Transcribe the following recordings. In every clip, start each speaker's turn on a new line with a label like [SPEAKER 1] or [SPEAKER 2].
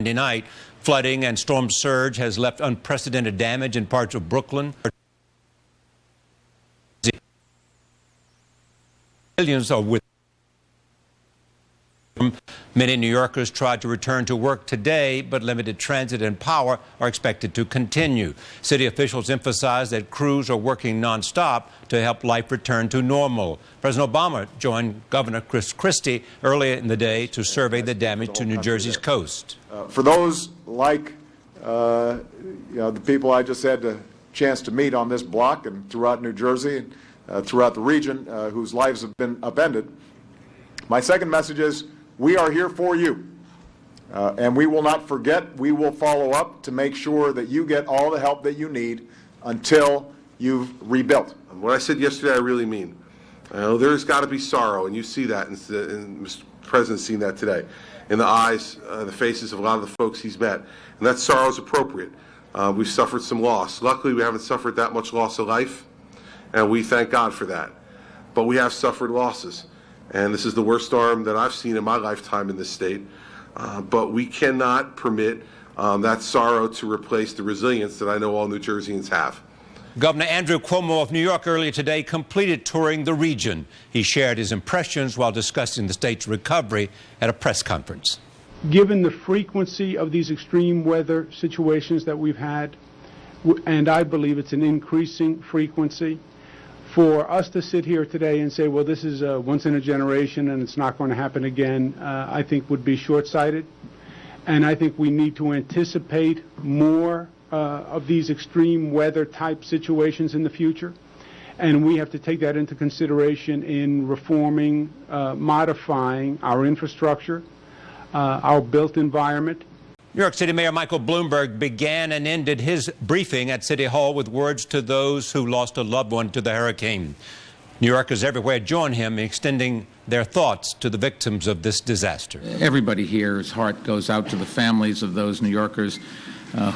[SPEAKER 1] Monday night, flooding and storm surge has left unprecedented damage in parts of Brooklyn. Millions are with. Many New Yorkers tried to return to work today, but limited transit and power are expected to continue. City officials emphasize that crews are working nonstop to help life return to normal. President Obama joined Governor Chris Christie earlier in the day to survey the damage to New Jersey's coast.
[SPEAKER 2] For those like the people I just had the chance to meet on this block and throughout New Jersey and throughout the region whose lives have been upended, my second message is, we are here for you, and we will not forget. We will follow up to make sure that you get all the help that you need until you've rebuilt.
[SPEAKER 3] What I said yesterday, I really mean. There's got to be sorrow, and you see that, and Mr. President's seen that today, in the eyes, the faces of a lot of the folks he's met, and that sorrow is appropriate. We've suffered some loss. Luckily, we haven't suffered that much loss of life, and we thank God for that. But we have suffered losses. And this is the worst storm that I've seen in my lifetime in this state. But we cannot permit that sorrow to replace the resilience that I know all New Jerseyans have.
[SPEAKER 1] Governor Andrew Cuomo of New York earlier today completed touring the region. He shared his impressions while discussing the state's recovery at a press conference.
[SPEAKER 4] Given the frequency of these extreme weather situations that we've had, and I believe it's an increasing frequency, for us to sit here today and say, well, this is once in a generation and it's not going to happen again, I think would be short-sighted. And I think we need to anticipate more of these extreme weather type situations in the future. And we have to take that into consideration in reforming, modifying our infrastructure, our built environment.
[SPEAKER 1] New York City Mayor Michael Bloomberg began and ended his briefing at City Hall with words to those who lost a loved one to the hurricane. New Yorkers everywhere join him in extending their thoughts to the victims of this disaster.
[SPEAKER 5] Everybody here's heart goes out to the families of those New Yorkers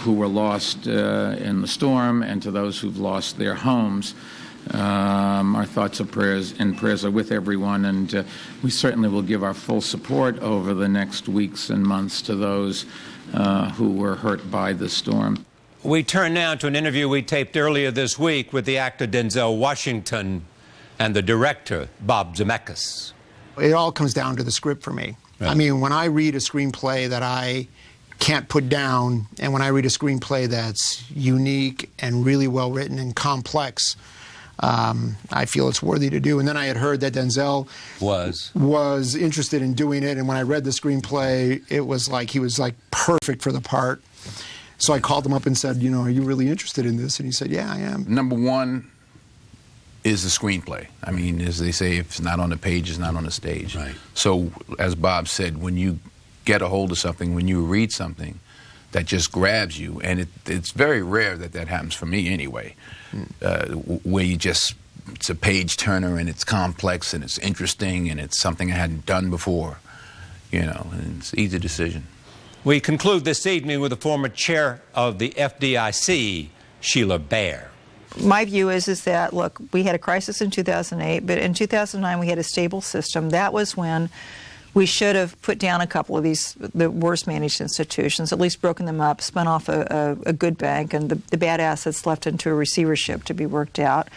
[SPEAKER 5] who were lost in the storm and to those who've lost their homes. Our thoughts and prayers are with everyone, and we certainly will give our full support over the next weeks and months to those who were hurt by the storm.
[SPEAKER 1] We turn now to an interview we taped earlier this week with the actor Denzel Washington and the director Bob Zemeckis.
[SPEAKER 6] It all comes down to the script for me. Right. I mean, when I read a screenplay that I can't put down, and when I read a screenplay that's unique and really well written and complex, I feel it's worthy to do. And then I had heard that Denzel was interested in doing it, and when I read the screenplay, it was like he was like perfect for the part. So I called him up and said, are you really interested in this? And he said, yeah, I am.
[SPEAKER 7] Number one is the screenplay. I mean, as they say, if it's not on the page, it's not on the stage.
[SPEAKER 1] Right.
[SPEAKER 7] So, as Bob said, when you get a hold of something, when you read something that just grabs you, and it's very rare that happens for me anyway, where it's a page turner and it's complex and it's interesting and it's something I hadn't done before, and it's an easy decision.
[SPEAKER 1] We conclude this evening with the former chair of the FDIC, Sheila Bair.
[SPEAKER 8] My view is that, look, we had a crisis in 2008, but in 2009 we had a stable system. That was when we should have put down a couple of the worst managed institutions, at least broken them up, spun off a good bank, and the bad assets left into a receivership to be worked out.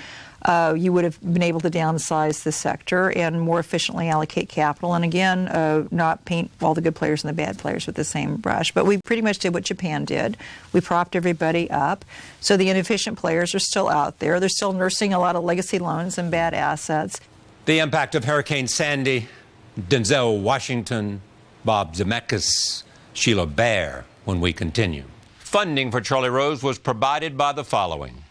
[SPEAKER 8] You would have been able to downsize the sector and more efficiently allocate capital, and again, not paint all the good players and the bad players with the same brush. But we pretty much did what Japan did. We propped everybody up. So the inefficient players are still out there. They're still nursing a lot of legacy loans and bad assets.
[SPEAKER 1] The impact of Hurricane Sandy, Denzel Washington, Bob Zemeckis, Sheila Bair, when we continue. Funding for Charlie Rose was provided by the following.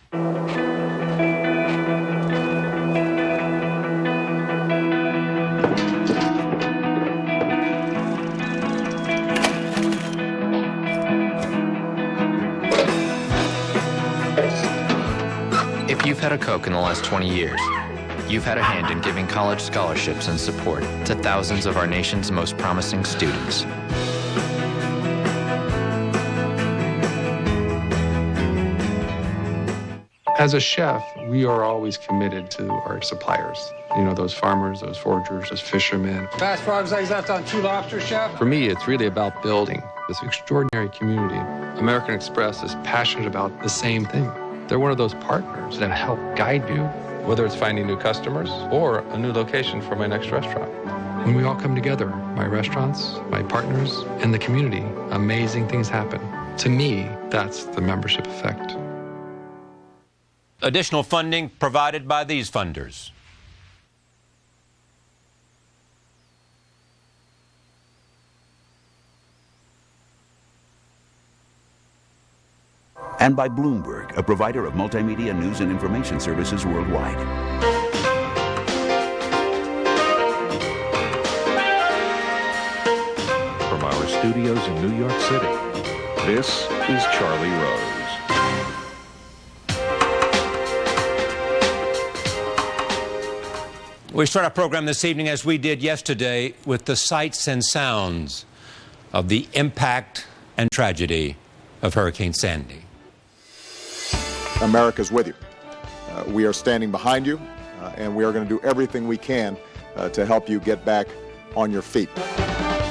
[SPEAKER 9] If you've had a Coke in the last 20 years, you've had a hand in giving college scholarships and support to thousands of our nation's most promising students.
[SPEAKER 10] As a chef, we are always committed to our suppliers. Those farmers, those foragers, those fishermen.
[SPEAKER 11] Fast frogs, eggs left on 2 lobster, chef.
[SPEAKER 10] For me, it's really about building This extraordinary community. American Express is passionate about the same thing. They're one of those partners that help guide you, whether it's finding new customers or a new location for my next restaurant. When we all come together, my restaurants, my partners, and the community, amazing things happen. To me, that's the membership effect.
[SPEAKER 1] Additional funding provided by these funders.
[SPEAKER 11] And by Bloomberg, a provider of multimedia news and information services worldwide.
[SPEAKER 12] From our studios in New York City, this is Charlie Rose.
[SPEAKER 1] We start our program this evening, as we did yesterday, with the sights and sounds of the impact and tragedy of Hurricane Sandy.
[SPEAKER 2] America's with you. We are standing behind you, and we are going to do everything we can to help you get back on your feet.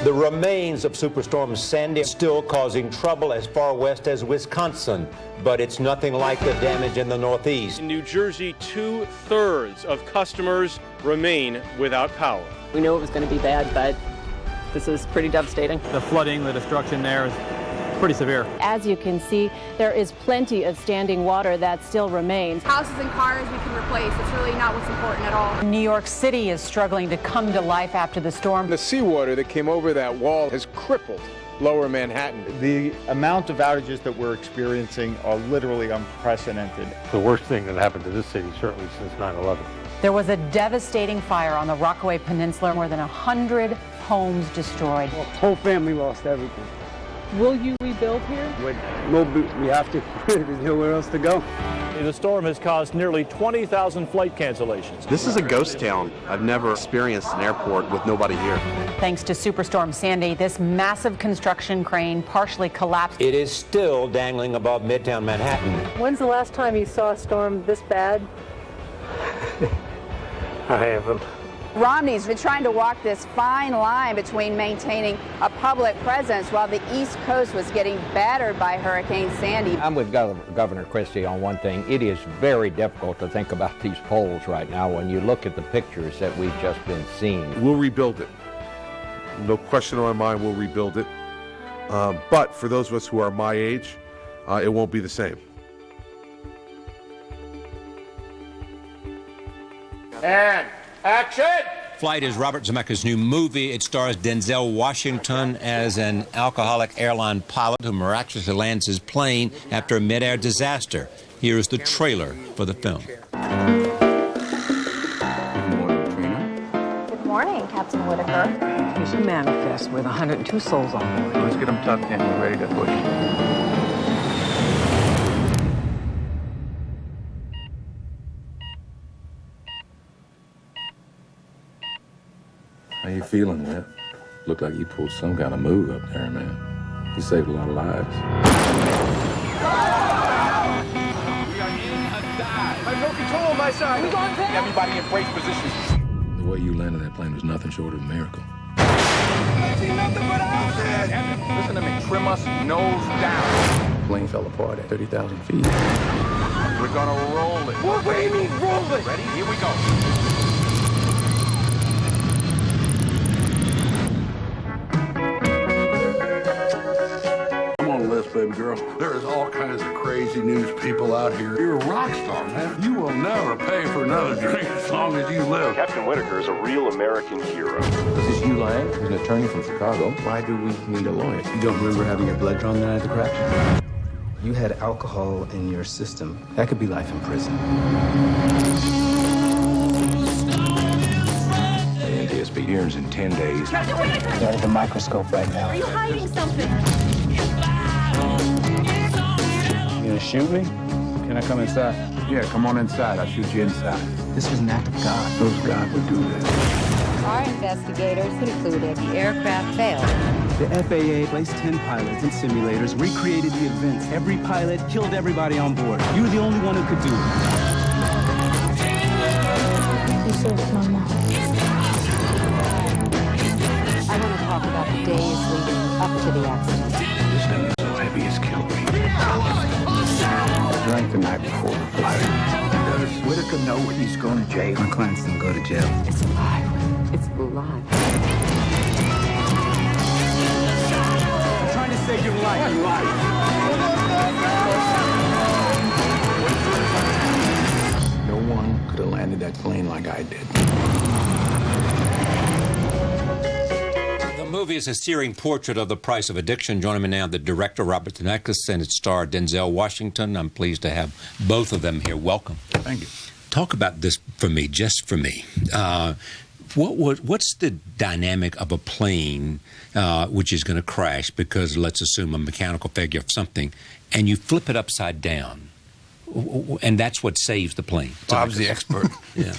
[SPEAKER 1] The remains of Superstorm Sandy are still causing trouble as far west as Wisconsin, but it's nothing like the damage in the Northeast.
[SPEAKER 13] In New Jersey, 2/3 of customers remain without power.
[SPEAKER 14] We knew it was going to be bad, but this is pretty devastating.
[SPEAKER 15] The flooding, the destruction there is pretty severe.
[SPEAKER 16] As you can see, there is plenty of standing water that still remains.
[SPEAKER 17] Houses and cars we can replace. It's really not what's important at all.
[SPEAKER 18] New York City is struggling to come to life after the storm.
[SPEAKER 19] The seawater that came over that wall has crippled Lower Manhattan.
[SPEAKER 20] The amount of outages that we're experiencing are literally unprecedented.
[SPEAKER 21] The worst thing that happened to this city, certainly since 9/11.
[SPEAKER 18] There was a devastating fire on the Rockaway Peninsula. More than 100 homes destroyed.
[SPEAKER 22] The whole family lost everything.
[SPEAKER 14] Will you rebuild here?
[SPEAKER 22] We have to. There's nowhere else to go.
[SPEAKER 15] The storm has caused nearly 20,000 flight cancellations.
[SPEAKER 23] This is a ghost town. I've never experienced an airport with nobody here.
[SPEAKER 18] Thanks to Superstorm Sandy, this massive construction crane partially collapsed.
[SPEAKER 1] It is still dangling above Midtown Manhattan.
[SPEAKER 16] When's the last time you saw a storm this bad?
[SPEAKER 21] I haven't.
[SPEAKER 17] Romney's been trying to walk this fine line between maintaining a public presence while the East Coast was getting battered by Hurricane Sandy.
[SPEAKER 24] I'm with Governor Christie on one thing. It is very difficult to think about these polls right now when you look at the pictures that we've just been seeing.
[SPEAKER 3] We'll rebuild it. No question in my mind, we'll rebuild it. But for those of us who are my age, it won't be the same.
[SPEAKER 13] And action!
[SPEAKER 1] Flight is Robert Zemeckis' new movie. It stars Denzel Washington as an alcoholic airline pilot who miraculously lands his plane after a mid-air disaster. Here is the trailer for the film.
[SPEAKER 25] Good morning, Trina.
[SPEAKER 26] Good morning, Captain Whitaker.
[SPEAKER 27] Here's a manifest with 102 souls on board.
[SPEAKER 25] Let's get them tucked in. We're ready to push.
[SPEAKER 28] How you feeling, Whit? Looked like you pulled some kind of move up there, man. You saved a lot of lives.
[SPEAKER 13] We are in a dive. I have no control on my side. We going down. Everybody in brace positions.
[SPEAKER 28] The way you landed that plane was nothing short of a miracle.
[SPEAKER 13] Listen to me. Trim us nose down.
[SPEAKER 28] The plane fell apart at 30,000 feet.
[SPEAKER 13] We're gonna roll it. What do you mean roll it? Ready? Here we go.
[SPEAKER 29] Baby girl, there is all kinds of crazy news people out here. You're a rock star, man. You will never pay for another drink as long as you live.
[SPEAKER 12] Captain Whitaker is a real American hero.
[SPEAKER 28] This is Hugh Lang, who's an attorney from Chicago. Why do we need a lawyer?
[SPEAKER 30] You don't remember having your blood drawn the night of the crash? You had alcohol in your system. That could be life in prison.
[SPEAKER 28] The NTSB hearings in 10 days.
[SPEAKER 30] They're under the microscope right now.
[SPEAKER 17] Are you hiding something?
[SPEAKER 30] You gonna shoot me? Can I come inside?
[SPEAKER 28] Yeah, come on inside. I'll shoot you inside.
[SPEAKER 30] This was an act of God.
[SPEAKER 28] Those God would do that.
[SPEAKER 26] Our investigators concluded the aircraft failed.
[SPEAKER 30] The FAA placed 10 pilots in simulators, recreated the events. Every pilot killed everybody on board. You were the only one who could do it.
[SPEAKER 26] You served my mom. I want to talk about the days leading up to the accident.
[SPEAKER 25] the night before the flight.
[SPEAKER 22] Does Whitaker know he's going to jail? My clients don't go to jail.
[SPEAKER 27] It's alive. It's alive.
[SPEAKER 22] I'm trying to save your life.
[SPEAKER 25] No one could have landed that plane like I did.
[SPEAKER 1] The movie is a searing portrait of the price of addiction. Joining me now, the director, Robert Zemeckis, and its star, Denzel Washington. I'm pleased to have both of them here. Welcome.
[SPEAKER 25] Thank you.
[SPEAKER 1] Talk about this for me, just for me. What's the dynamic of a plane which is going to crash because, let's assume, a mechanical failure of something, and you flip it upside down, and that's what saves the plane?
[SPEAKER 2] Bob's the expert.
[SPEAKER 1] Yeah.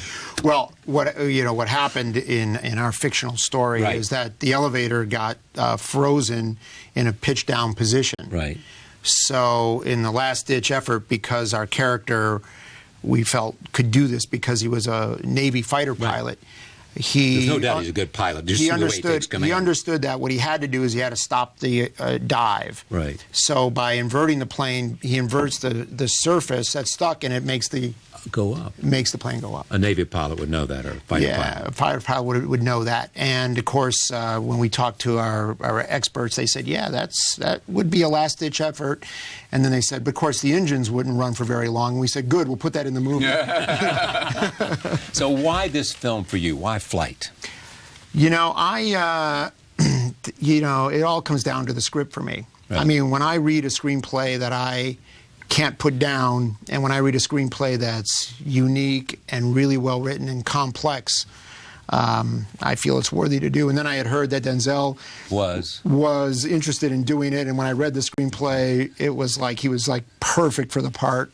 [SPEAKER 2] Well, what happened in our fictional story is that the elevator got frozen in a pitch down position.
[SPEAKER 1] Right.
[SPEAKER 2] So in the last ditch effort, because our character, we felt, could do this because he was a Navy fighter pilot.
[SPEAKER 1] There's no doubt he's a good pilot.
[SPEAKER 2] He understood that what he had to do is he had to stop the dive.
[SPEAKER 1] Right.
[SPEAKER 2] So by inverting the plane, he inverts the surface that's stuck, and it makes the plane go up.
[SPEAKER 1] A Navy pilot would know that, or a fighter pilot.
[SPEAKER 2] Yeah, a fighter pilot would know that. And of course, when we talked to our experts, they said, yeah, that would be a last-ditch effort. And then they said, but of course, the engines wouldn't run for very long. And we said, good, we'll put that in the movie.
[SPEAKER 1] So why this film for you? Why Flight?
[SPEAKER 2] It all comes down to the script for me.
[SPEAKER 1] Right.
[SPEAKER 2] I mean, when I read a screenplay that I can't put down, and when I read a screenplay that's unique and really well written and complex, I feel it's worthy to do. And then I had heard that Denzel was interested in doing it, and when I read the screenplay, it was like he was like perfect for the part.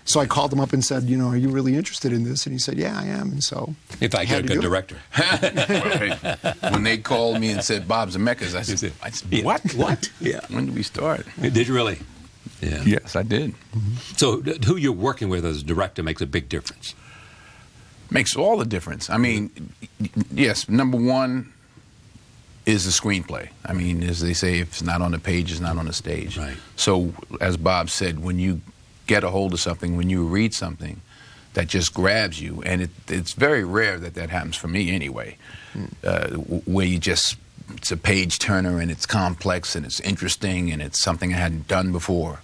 [SPEAKER 2] So I called him up and said, are you really interested in this? And he said, yeah, I am. And so
[SPEAKER 1] if I get a good director.
[SPEAKER 25] When they called me and said Bob Zemeckis, I said what?
[SPEAKER 1] What? Yeah.
[SPEAKER 25] When did we start?
[SPEAKER 1] Did you really? Yeah.
[SPEAKER 25] Yes, I did.
[SPEAKER 1] Mm-hmm. So who you're working with as a director makes a big difference.
[SPEAKER 25] Makes all the difference. I mean, yes, number one is the screenplay. I mean, as they say, if it's not on the page, it's not on the stage.
[SPEAKER 1] Right.
[SPEAKER 25] So, as Bob said, when you get a hold of something, when you read something that just grabs you, and it's very rare that happens for me anyway, where you just, it's a page turner and it's complex and it's interesting and it's something I hadn't done before,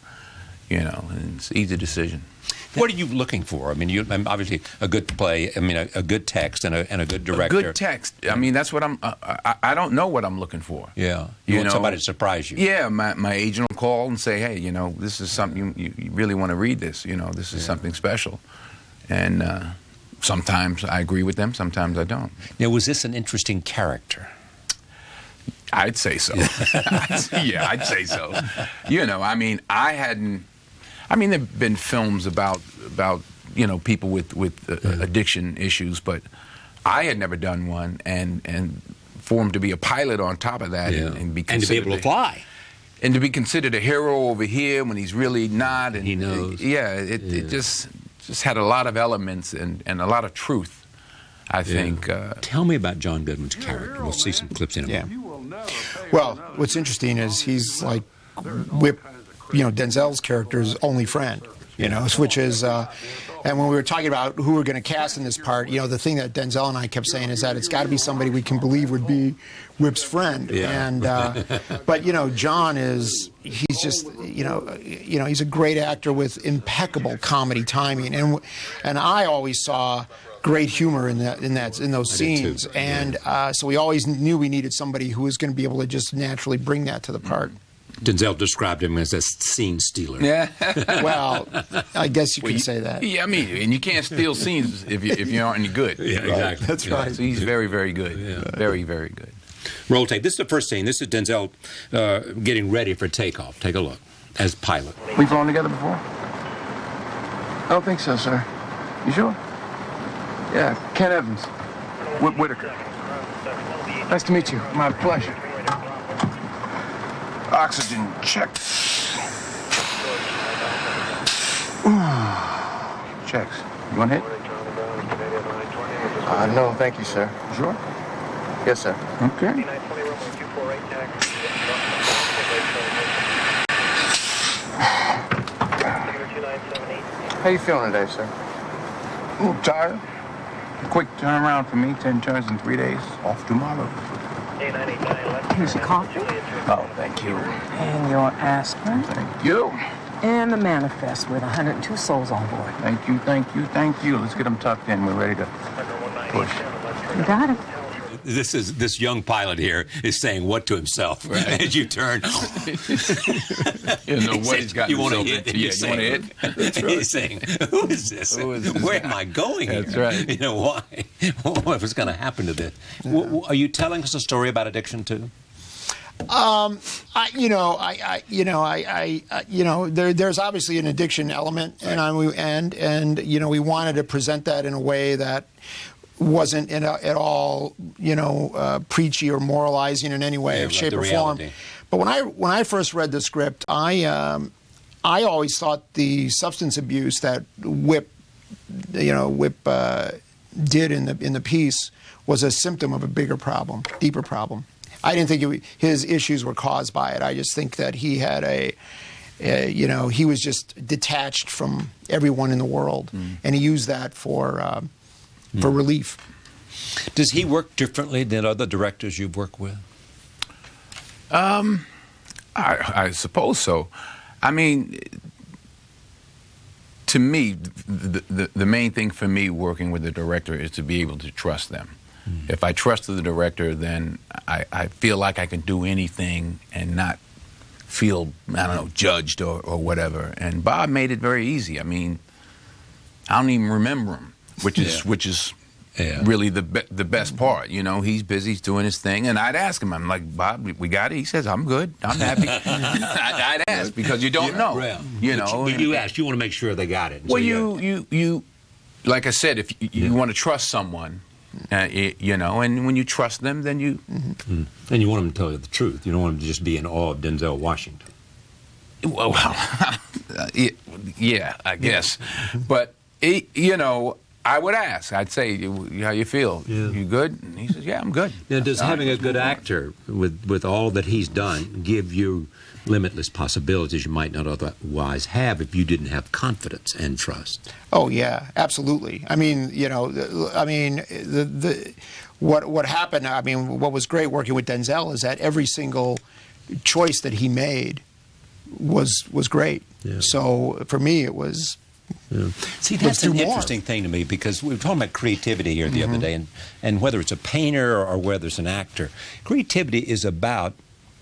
[SPEAKER 25] and it's an easy decision.
[SPEAKER 1] What are you looking for? I mean, obviously a good play. I mean, a good text and a good director.
[SPEAKER 25] A good text. I mean, that's what I don't know what I'm looking for.
[SPEAKER 1] Yeah. You want somebody to surprise you.
[SPEAKER 25] Yeah. My agent will call and say, hey, this is something you really want to read this. This is something special. And sometimes I agree with them. Sometimes I don't.
[SPEAKER 1] Now, was this an interesting character?
[SPEAKER 25] I'd say so. Yeah, I'd say so. I mean, there've been films about people with addiction issues, but I had never done one, and for him to be a pilot on top of that, and be
[SPEAKER 1] able to fly,
[SPEAKER 25] and to be considered a hero over here when he's really not, and
[SPEAKER 1] he knows.
[SPEAKER 25] It just had a lot of elements and a lot of truth, I think.
[SPEAKER 1] Tell me about John Goodman's character. We'll see some clips in a moment.
[SPEAKER 2] Well, what's interesting is he's like Denzel's character's only friend, which is, and when we were talking about who we're going to cast in this part, the thing that Denzel and I kept saying is that it's got to be somebody we can believe would be Whip's friend.
[SPEAKER 1] Yeah.
[SPEAKER 2] And, but, John he's just, he's a great actor with impeccable comedy timing. And I always saw great humor in those scenes. And so we always knew we needed somebody who was going to be able to just naturally bring that to the part.
[SPEAKER 1] Denzel described him as a scene stealer.
[SPEAKER 25] Yeah.
[SPEAKER 2] Well, I guess you can say that.
[SPEAKER 25] Yeah, I mean, and you can't steal scenes if you aren't any good.
[SPEAKER 1] Yeah, exactly.
[SPEAKER 2] That's right.
[SPEAKER 25] So he's very, very good. Yeah. Very, very good.
[SPEAKER 1] Roll tape. This is the first scene. This is Denzel getting ready for takeoff. Take a look. As pilot.
[SPEAKER 25] We've flown together before? I don't think so, sir. You sure? Yeah, Ken Evans. Whitaker. Nice to meet you. My pleasure. Oxygen check. Checks. You want to hit? No, thank you, sir. Sure? Yes, sir. Okay.
[SPEAKER 4] How you feeling today, sir?
[SPEAKER 28] A little tired. Quick turnaround for me, 10 turns in 3 days. Off tomorrow.
[SPEAKER 26] Here's your coffee.
[SPEAKER 28] Oh, thank you.
[SPEAKER 26] And your aspirin.
[SPEAKER 28] Thank you.
[SPEAKER 26] And the manifest with 102 souls on board.
[SPEAKER 28] Thank you, thank you, thank you. Let's get them tucked in. We're ready to push.
[SPEAKER 26] You got it.
[SPEAKER 1] This young pilot here is saying what to himself as you turn.
[SPEAKER 25] You know what he's got.
[SPEAKER 1] You want to hit?
[SPEAKER 25] Yeah, you want to hit? That's right.
[SPEAKER 1] He's saying, "Who is this? Where am I going?"
[SPEAKER 25] That's
[SPEAKER 1] here?
[SPEAKER 25] right.
[SPEAKER 1] You know why? What was going to happen to this? Are you telling us a story about addiction too?
[SPEAKER 2] There's obviously an addiction element, and we wanted to present that in a way that wasn't at all, preachy or moralizing in any way, shape, or form. But when I first read the script, I always thought the substance abuse that Whip did in the piece was a symptom of a bigger problem, deeper problem. I didn't think his issues were caused by it. I just think that he had he was just detached from everyone in the world, and he used that for relief.
[SPEAKER 1] Does he work differently than other directors you've worked with?
[SPEAKER 25] I suppose so. I mean, to me, the main thing for me working with the director is to be able to trust them. If I trust the director, then I feel like I can do anything and not feel, judged or whatever. And Bob made it very easy. I mean, I don't even remember him, which is really the best part. He's busy, he's doing his thing, and I'd ask him, I'm like, Bob, we got it? He says, I'm good, I'm happy. I'd ask because you don't know.
[SPEAKER 1] But you ask, you want to make sure they got it.
[SPEAKER 25] Well, you like I said, if you want to trust someone, and when you trust them, then you...
[SPEAKER 1] And you want them to tell you the truth. You don't want them to just be in awe of Denzel Washington.
[SPEAKER 25] Well, yeah, I guess. But, I would ask. I'd say, how you feel? Yeah. You good? And he says, yeah, I'm good.
[SPEAKER 1] Now, does having a good actor with all that he's done give you limitless possibilities you might not otherwise have if you didn't have confidence and trust?
[SPEAKER 2] Oh yeah, absolutely. I mean, what happened? I mean, what was great working with Denzel is that every single choice that he made was great. Yeah. So for me, it was.
[SPEAKER 1] Yeah. See, that's an interesting thing to me because we were talking about creativity here the other day, and whether it's a painter or whether it's an actor, creativity is about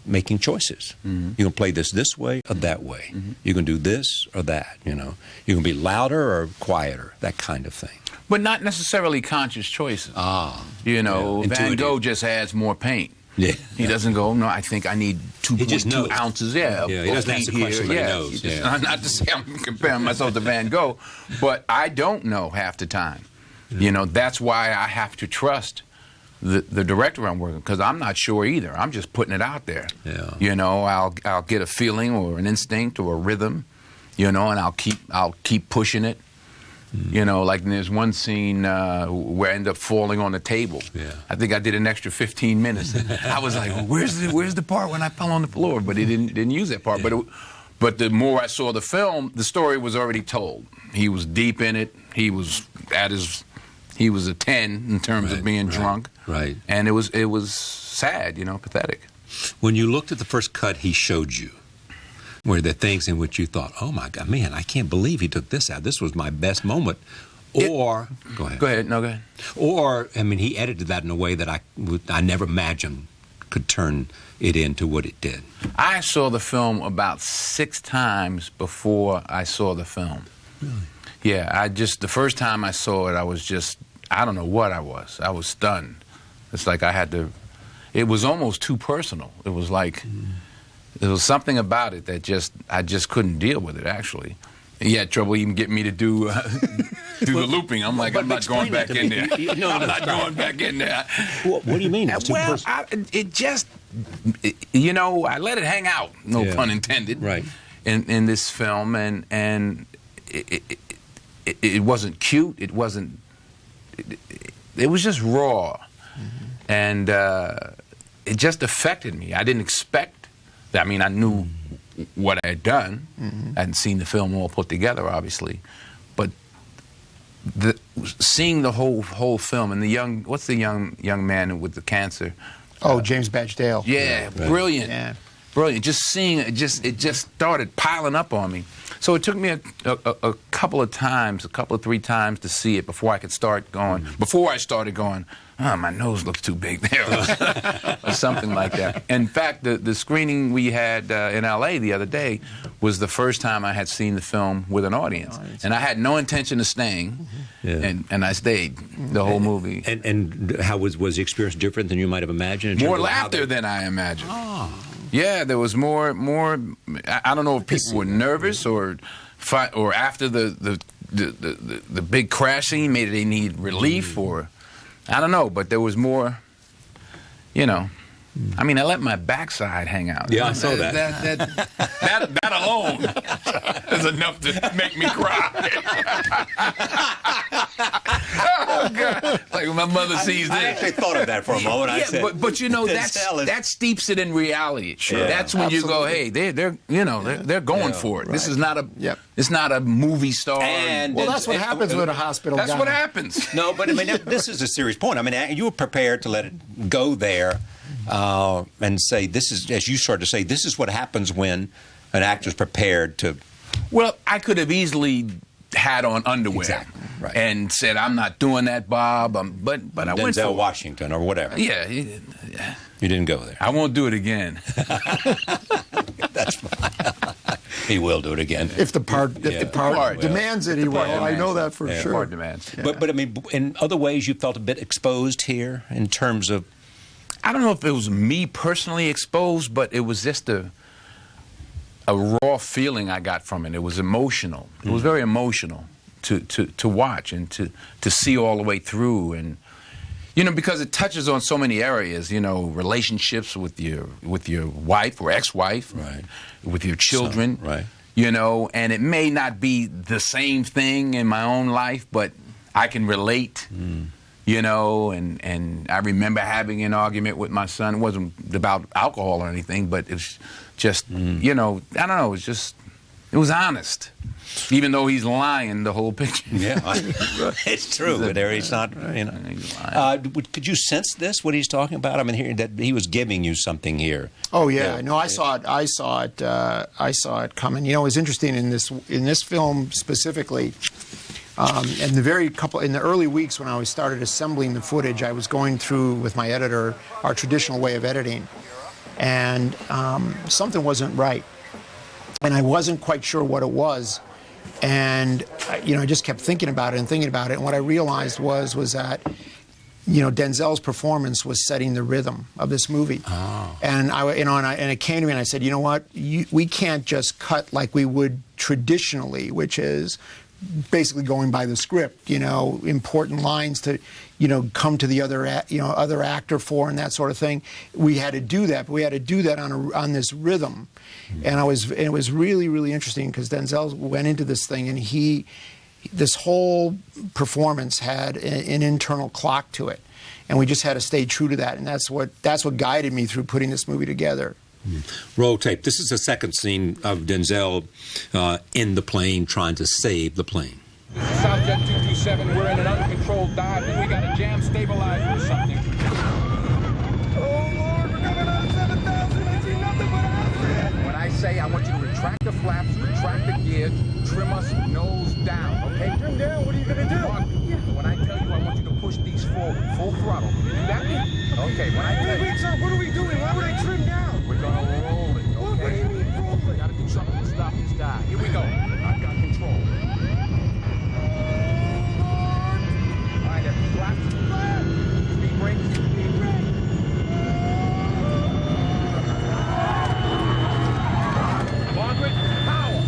[SPEAKER 1] making choices. You're going to play this way or that way. You're going to do this or that, You're going to be louder or quieter, that kind of thing.
[SPEAKER 25] But not necessarily conscious choices. Van Gogh just adds more paint. Yeah. He doesn't go, no, I think I need 2.2 ounces. Yeah,
[SPEAKER 1] he doesn't ask the question, but he knows.
[SPEAKER 25] Not to say I'm comparing myself to Van Gogh, but I don't know half the time. That's why I have to trust the director I'm working with, because I'm not sure either. I'm just putting it out there. Yeah. I'll get a feeling or an instinct or a rhythm, and I'll keep pushing it. Like there's one scene where I end up falling on the table. Yeah. I think I did an extra 15 minutes. I was like, well, where's the part when I fell on the floor? But he didn't use that part. Yeah. But the more I saw the film, the story was already told. He was deep in it. He was a 10 in terms of being drunk.
[SPEAKER 1] Right.
[SPEAKER 25] And it was sad, pathetic.
[SPEAKER 1] When you looked at the first cut he showed you, were there things in which you thought, oh my God, man, I can't believe he took this out. This was my best moment. Or, go ahead.
[SPEAKER 25] Go ahead. No, go ahead.
[SPEAKER 1] Or, he edited that in a way that I never imagined could turn it into what it did.
[SPEAKER 25] I saw the film about 6 times before I saw the film.
[SPEAKER 1] Really?
[SPEAKER 25] Yeah, the first time I saw it, I was just, I don't know what I was. I was stunned. It's like it was almost too personal. It was like... There was something about it that I just couldn't deal with it, actually. He had trouble even getting me to do the looping. I'm like, I'm not going back in there. I'm not going back in there.
[SPEAKER 1] What do you mean?
[SPEAKER 25] Well, I let it hang out, no pun intended,
[SPEAKER 1] right.
[SPEAKER 25] in this film, and it wasn't cute. It wasn't. It was just raw, and it just affected me. I didn't expect. I knew what I had done. I hadn't seen the film all put together, obviously. but seeing the whole film and what's the young man with the cancer?
[SPEAKER 2] Oh, James Badge-Dale.
[SPEAKER 25] Yeah, brilliant. Yeah. Brilliant. Just seeing it, it just started piling up on me. So it took me a couple of 3 times to see it before I could start going. Before I started going, oh, my nose looks too big there, or something like that. In fact, the screening we had in L.A. the other day was the first time I had seen the film with an audience, and I had no intention of staying, and I stayed the whole movie.
[SPEAKER 1] And how was the experience different than you might have imagined?
[SPEAKER 25] More laughter than I imagined. Oh. Yeah, there was more. I don't know if people were nervous or after the big crash scene, maybe they need relief or I don't know, but there was more. You know, I mean, I let my backside hang out.
[SPEAKER 1] Yeah, I saw that.
[SPEAKER 25] That alone is enough to make me cry. Oh, God. Like when my mother sees this.
[SPEAKER 1] I actually thought of that for a moment. I said,
[SPEAKER 25] but you know, that steeps it in reality. Sure. Yeah, that's when you go, hey, they're going for it. Right. This is not it's not a movie star.
[SPEAKER 2] And that's what happens with a hospital guy.
[SPEAKER 25] That's what happens.
[SPEAKER 1] No, but I mean, this is a serious point. I mean, you were prepared to let it go there and say, this is, as you started to say, this is what happens when an actor's prepared to.
[SPEAKER 25] Well, I could have easily had on underwear and said, I'm not doing that, Bob. But I went for
[SPEAKER 1] Denzel Washington or whatever.
[SPEAKER 25] Yeah.
[SPEAKER 1] You didn't go there.
[SPEAKER 25] I won't do it again.
[SPEAKER 1] That's fine. He will do it again.
[SPEAKER 2] If the part demands it, he will. I know that for sure.
[SPEAKER 25] Part demands. Yeah.
[SPEAKER 1] But I mean, in other ways, you felt a bit exposed here in terms of.
[SPEAKER 25] I don't know if it was me personally exposed, but it was just a raw feeling I got from it. It was emotional. It was very emotional to watch and to see all the way through, and you know, because it touches on so many areas. You know, relationships with your wife or ex-wife, right? With your children,
[SPEAKER 1] right?
[SPEAKER 25] You know, and it may not be the same thing in my own life, but I can relate. You know, and I remember having an argument with my son. It wasn't about alcohol or anything, but it was just, you know, I don't know, it was honest. Even though he's lying the whole picture.
[SPEAKER 1] Yeah, it's true. But there he's not, you know. Could you sense this, what he's talking about? I mean, here, that he was giving you something here.
[SPEAKER 2] Oh, yeah. No, I saw it coming. You know, it was interesting in this film specifically. In the early weeks when I started assembling the footage, I was going through with my editor our traditional way of editing, and something wasn't right, and I wasn't quite sure what it was, and I just kept thinking about it, and what I realized was that, you know, Denzel's performance was setting the rhythm of this movie, and and it came to me, and I said, you know what, we can't just cut like we would traditionally, which is basically going by the script, you know, important lines to, you know, come to the other actor for and that sort of thing. We had to do that, but we had to do that on this rhythm, and it was really, really interesting because Denzel went into this thing and this whole performance had an internal clock to it, and we just had to stay true to that, and that's what guided me through putting this movie together.
[SPEAKER 1] Roll tape. This is the second scene of Denzel in the plane trying to save the plane.
[SPEAKER 13] Southjet 227, we're in an uncontrolled dive and we got a jam stabilizer or something. Oh, Lord, we're coming on 7,000. I see nothing but accident. When I say I want you to retract the flaps, retract the gear, trim us nose down, okay? Trim down? What are you going to do? When I tell you I want you to push these forward, full throttle. You do that? Okay, when I tell you... Wait, sir, what are we doing? Why would I trim down? We're going to roll it, okay? What do you mean roll it? We got to do something to stop this dive. Here we go. I've got control. All right, that's flat. Speed brake. Speed brake. Margaret, power.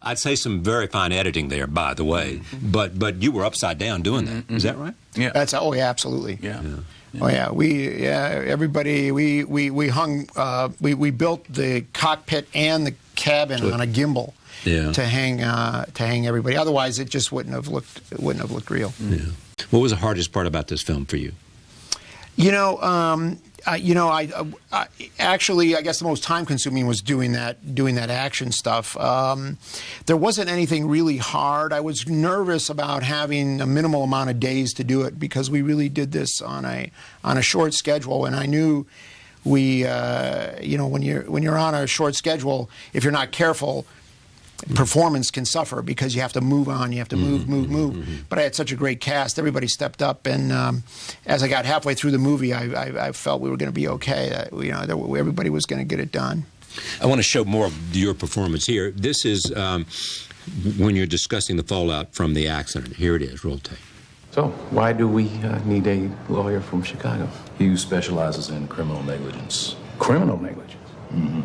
[SPEAKER 1] I'd say some very fine editing there, by the way. But you were upside down doing that. Is that right?
[SPEAKER 25] Yeah.
[SPEAKER 2] Yeah, absolutely.
[SPEAKER 25] Yeah.
[SPEAKER 2] Oh yeah, everybody. We hung. We built the cockpit and the cabin on a gimbal to hang everybody. Otherwise, it just wouldn't have looked real.
[SPEAKER 1] Yeah. What was the hardest part about this film for you?
[SPEAKER 2] Actually, I guess the most time-consuming was doing that action stuff. There wasn't anything really hard. I was nervous about having a minimal amount of days to do it because we really did this on a short schedule, and I knew when you're on a short schedule, if you're not careful, performance can suffer because you have to move on, you have to move. But I had such a great cast, everybody stepped up, and as I got halfway through the movie, I felt we were going to be okay. Everybody was going to get it done.
[SPEAKER 4] I want to show more of your performance here. This is when you're discussing the fallout from the accident. Here it is, roll tape.
[SPEAKER 28] So, why do we need a lawyer from Chicago?
[SPEAKER 5] He specializes in criminal negligence.
[SPEAKER 28] Criminal negligence?
[SPEAKER 5] Mm-hmm.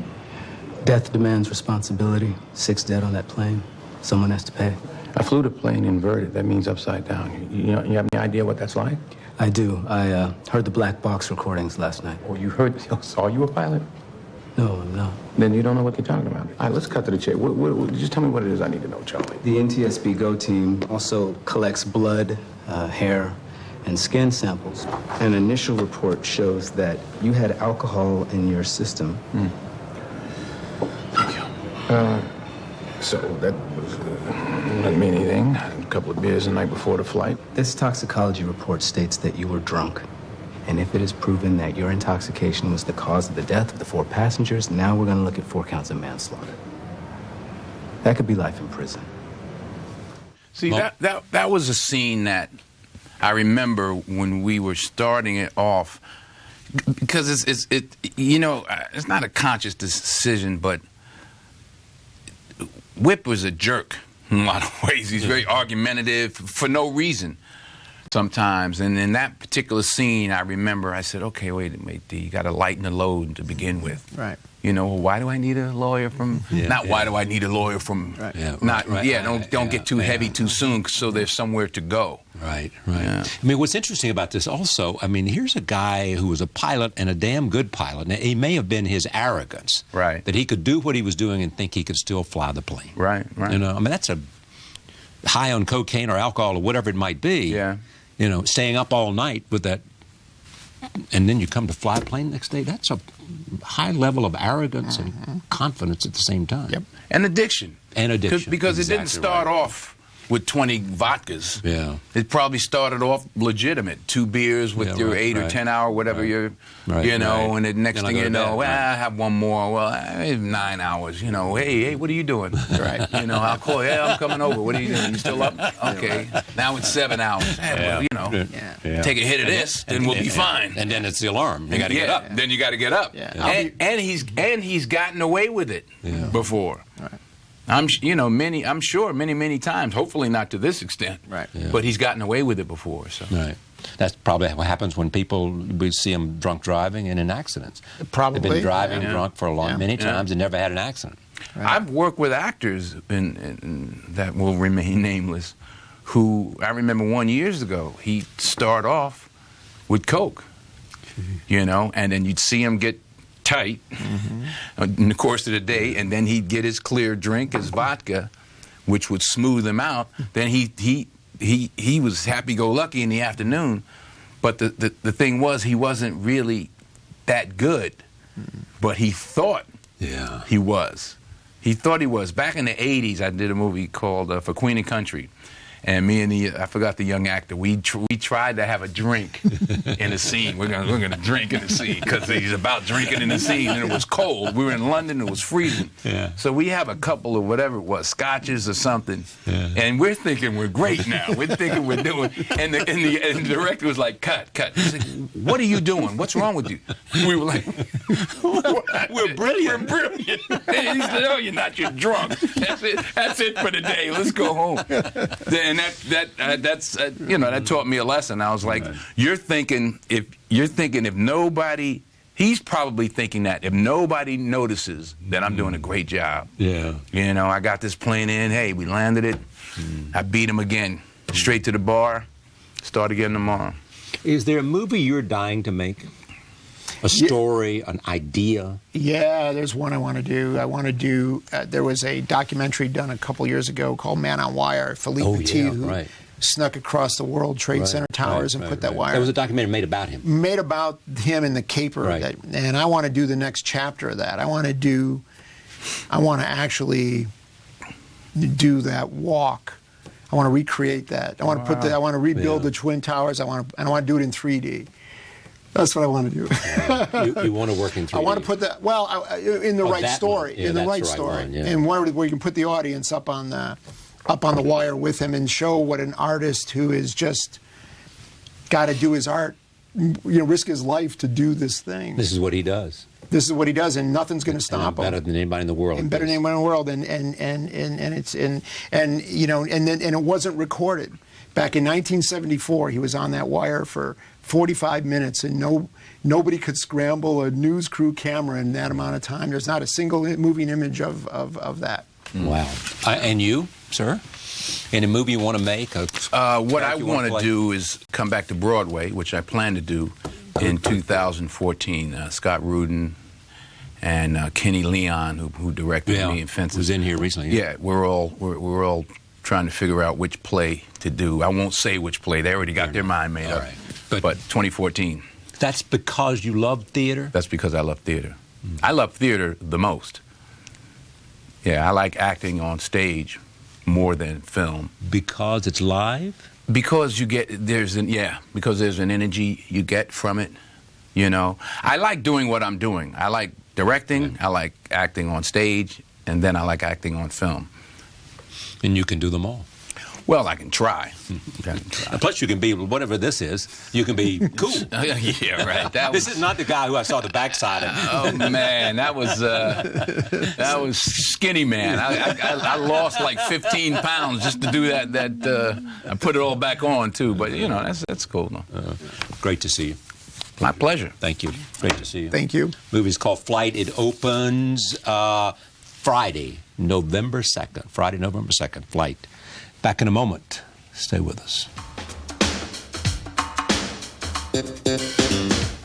[SPEAKER 5] Death demands responsibility. 6 dead on that plane. Someone has to pay.
[SPEAKER 28] I flew the plane inverted. That means upside down. You have any idea what that's like?
[SPEAKER 5] I do. I heard the black box recordings last night.
[SPEAKER 28] Oh, you saw you a pilot?
[SPEAKER 5] No, I'm not.
[SPEAKER 28] Then you don't know what you're talking about. All right, let's cut to the chase. Just tell me what it is I need to know, Charlie.
[SPEAKER 5] The NTSB GO team also collects blood, hair, and skin samples. An initial report shows that you had alcohol in your system.
[SPEAKER 28] Thank you. So that doesn't mean anything. A couple of beers the night before the flight.
[SPEAKER 5] This toxicology report states that you were drunk. And if it is proven that your intoxication was the cause of the death of the 4 passengers, now we're going to look at 4 counts of manslaughter. That could be life in prison.
[SPEAKER 25] See, that was a scene that I remember when we were starting it off, because it's not a conscious decision, but Whip was a jerk in a lot of ways. He's very argumentative for no reason sometimes. And in that particular scene, I remember I said, okay, wait, you got to lighten the load to begin with.
[SPEAKER 2] Right.
[SPEAKER 25] Why do I need a lawyer from? Why do I need a lawyer from? Right. Don't get too heavy too soon, so there's somewhere to go.
[SPEAKER 4] Right. Yeah. I mean, what's interesting about this also, I mean, here's a guy who was a pilot and a damn good pilot. Now, it may have been his arrogance,
[SPEAKER 25] right,
[SPEAKER 4] that he could do what he was doing and think he could still fly the plane.
[SPEAKER 25] Right.
[SPEAKER 4] I mean, that's a high on cocaine or alcohol or whatever it might be.
[SPEAKER 25] Yeah.
[SPEAKER 4] Staying up all night with that, and then you come to fly a plane the next day. That's a high level of arrogance and confidence at the same time.
[SPEAKER 2] Yep.
[SPEAKER 25] And addiction. Because it didn't start off with 20 vodkas.
[SPEAKER 4] Yeah.
[SPEAKER 25] It probably started off legitimate. 2 beers with your 8 or 10 hour, whatever you're, and the next thing you know, I have one more. Well, 9 hours, hey, what are you doing?
[SPEAKER 2] Right.
[SPEAKER 25] I'll call you. I'm coming over. What are you doing? You still up? Okay. Now it's 7 hours. Take a hit of this, then we'll be fine.
[SPEAKER 4] And then it's the alarm. You got to get up.
[SPEAKER 25] Then you got to get up.
[SPEAKER 2] Yeah.
[SPEAKER 25] And he's gotten away with it before.
[SPEAKER 2] Right.
[SPEAKER 25] I'm sure many times, hopefully not to this extent,
[SPEAKER 2] right?
[SPEAKER 4] Yeah.
[SPEAKER 25] But he's gotten away with it before. So.
[SPEAKER 4] Right. That's probably what happens when we see them drunk driving and in accidents.
[SPEAKER 2] Probably.
[SPEAKER 4] They've been driving drunk for many times and never had an accident.
[SPEAKER 2] Right.
[SPEAKER 25] I've worked with actors that will remain nameless, who I remember 1 year ago, he started off with coke, and then you'd see him get tight in the course of the day, and then he'd get his clear drink, his vodka, which would smooth him out. Then he was happy-go-lucky in the afternoon, but the thing was, he wasn't really that good, but he thought he was. He thought he was. Back in the 80s, I did a movie called For Queen and Country. And me and I forgot the young actor, we tried to have a drink in the scene. We're gonna drink in the scene because he's about drinking in the scene, and it was cold. We were in London, it was freezing.
[SPEAKER 4] Yeah.
[SPEAKER 25] So we have a couple of whatever it was, scotches or something, and we're thinking we're great now. We're thinking we're doing, and the director was like, cut. He's like, what are you doing? What's wrong with you? We were like, we're brilliant. We're brilliant. And he said, you're not. You're drunk. That's it for the day. Let's go home. And that taught me a lesson. I was like, you're thinking if nobody, he's probably thinking that if nobody notices that I'm doing a great job.
[SPEAKER 4] Yeah.
[SPEAKER 25] I got this plane in. Hey, we landed it. I beat him again. Straight to the bar. Start again tomorrow.
[SPEAKER 4] Is there a movie you're dying to make? A story, an idea?
[SPEAKER 2] Yeah, there's one I want to do. There was a documentary done a couple years ago called Man on Wire. Philippe Petit, snuck across the World Trade Center towers and put that wire.
[SPEAKER 4] There was a documentary made about him.
[SPEAKER 2] Made about him and the caper.
[SPEAKER 4] Right.
[SPEAKER 2] And I want to do the next chapter of that. I want to actually do that walk. I want to recreate that. I want to I want to rebuild the Twin Towers. I want to do it in 3D. That's what I want to do.
[SPEAKER 4] You want to work in 3D?
[SPEAKER 2] I want to put that, in the right story.
[SPEAKER 4] Yeah,
[SPEAKER 2] in the right story.
[SPEAKER 4] One, yeah.
[SPEAKER 2] And where you can put the audience up on the wire with him and show what an artist who is just got to do his art, risk his life to do this thing.
[SPEAKER 4] This is what he does.
[SPEAKER 2] This is what he does, and nothing's going to stop him.
[SPEAKER 4] Better than anybody in the world.
[SPEAKER 2] And better than anybody in the world, and it wasn't recorded. Back in 1974, he was on that wire for 45 minutes, and nobody could scramble a news crew camera in that amount of time. There's not a single moving image of that.
[SPEAKER 4] Wow. And you, sir? Any movie you want to make?
[SPEAKER 25] What I want to do is come back to Broadway, which I plan to do in 2014. Scott Rudin and Kenny Leon, who directed me in Fences,
[SPEAKER 4] was in here recently.
[SPEAKER 25] Yeah, we're all trying to figure out which play to do. I won't say which play. They already got their mind made up. Right. But 2014.
[SPEAKER 4] That's because you love theater?
[SPEAKER 25] That's because I love theater. I love theater the most. Yeah, I like acting on stage more than film.
[SPEAKER 4] Because it's live?
[SPEAKER 25] Because there's an energy you get from it. I like doing what I'm doing. I like directing, I like acting on stage, and then I like acting on film.
[SPEAKER 4] And you can do them all.
[SPEAKER 25] Well, I can try.
[SPEAKER 4] Plus, you can be whatever this is. You can be cool.
[SPEAKER 25] Yeah, right.
[SPEAKER 4] This is not the guy who I saw the backside of.
[SPEAKER 25] Oh man, that was skinny man. I lost like 15 pounds just to do that. I put it all back on too. But that's cool. No?
[SPEAKER 4] Great to see you.
[SPEAKER 25] My pleasure.
[SPEAKER 4] Thank you. Great to see you.
[SPEAKER 2] Thank you.
[SPEAKER 4] Movie's called Flight. It opens Friday, November 2nd. Friday, November 2nd. Flight. Back in a moment. Stay with us.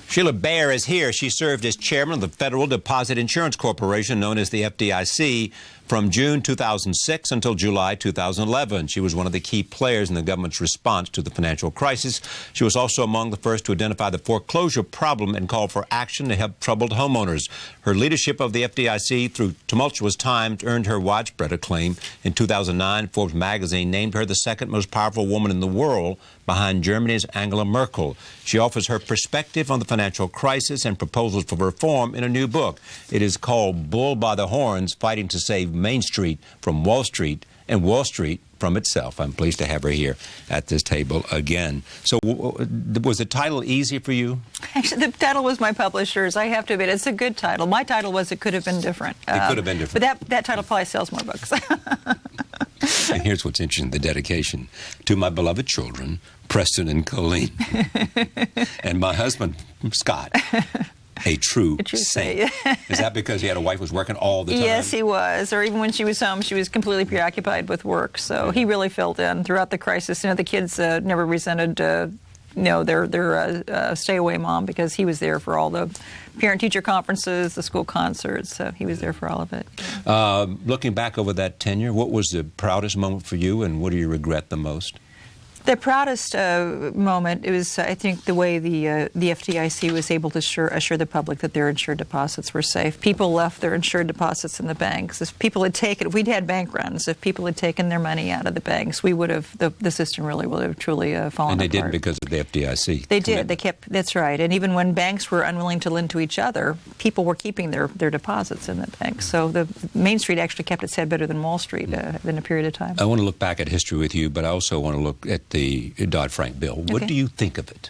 [SPEAKER 1] Sheila Bair is here. She served as chairman of the Federal Deposit Insurance Corporation, known as the FDIC, from June 2006 until July 2011. She was one of the key players in the government's response to the financial crisis. She was also among the first to identify the foreclosure problem and call for action to help troubled homeowners. Her leadership of the FDIC through tumultuous times earned her widespread acclaim. In 2009, Forbes magazine named her the second most powerful woman in the world, behind Germany's Angela Merkel. She offers her perspective on the financial crisis and proposals for reform in a new book. It is called Bull by the Horns, Fighting to Save Main Street from Wall Street and Wall Street from itself. I'm pleased to have her here at this table again. So was the title easy for you?
[SPEAKER 6] Actually, the title was my publisher's. I have to admit, it's a good title. My title was It Could Have Been Different.
[SPEAKER 1] It Could Have Been Different.
[SPEAKER 6] But that title probably sells more books.
[SPEAKER 4] And here's what's interesting, the dedication to my beloved children, Preston and Colleen, and my husband, Scott, a true saint. Is that because he had a wife who was working all the time?
[SPEAKER 6] Yes, he was. Or even when she was home, she was completely preoccupied with work. So he really filled in throughout the crisis. The kids never resented their stay-away mom, because he was there for all the parent-teacher conferences, the school concerts. So he was there for all of it.
[SPEAKER 4] Looking back over that tenure, what was the proudest moment for you, and what do you regret the most?
[SPEAKER 6] The proudest moment, it was, I think, the way the FDIC was able to assure the public that their insured deposits were safe. People left their insured deposits in the banks. If we'd had bank runs, if people had taken their money out of the banks, we would have, the system really would have truly fallen apart.
[SPEAKER 4] And they did because of the FDIC.
[SPEAKER 6] They did. They kept, that's right. And even when banks were unwilling to lend to each other, people were keeping their deposits in the banks. So the Main Street actually kept its head better than Wall Street in a period of time.
[SPEAKER 4] I want to look back at history with you, but I also want to look at the Dodd-Frank bill. What do you think of it?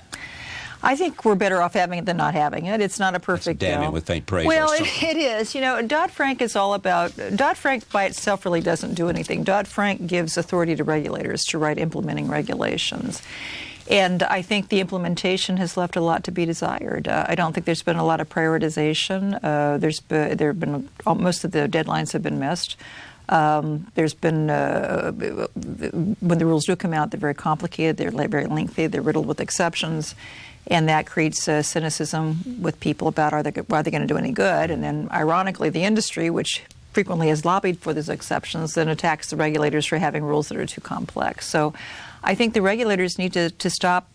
[SPEAKER 6] I think we're better off having it than not having it. It's not a perfect bill.
[SPEAKER 4] Damning with faint praise.
[SPEAKER 6] Well, it is. Dodd-Frank is all about... Dodd-Frank by itself really doesn't do anything. Dodd-Frank gives authority to regulators to write implementing regulations. And I think the implementation has left a lot to be desired. I don't think there's been a lot of prioritization. Most of the deadlines have been missed. There's been, when the rules do come out, they're very complicated, they're very lengthy, they're riddled with exceptions, and that creates cynicism with people about are they going to do any good? And then, ironically, the industry, which frequently has lobbied for those exceptions, then attacks the regulators for having rules that are too complex. So I think the regulators need to stop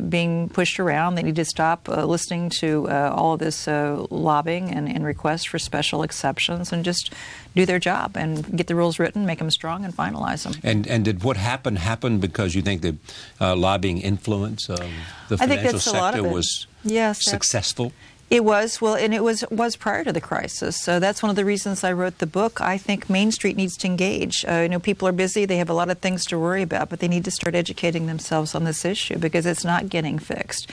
[SPEAKER 6] being pushed around. They need to stop listening to all of this lobbying and requests for special exceptions, and just do their job and get the rules written, make them strong, and finalize them.
[SPEAKER 4] And did what happen because you think the lobbying influence of the financial sector was successful?
[SPEAKER 6] It was, well, and it was prior to the crisis. So that's one of the reasons I wrote the book. I think Main Street needs to engage. People are busy. They have a lot of things to worry about, but they need to start educating themselves on this issue because it's not getting fixed.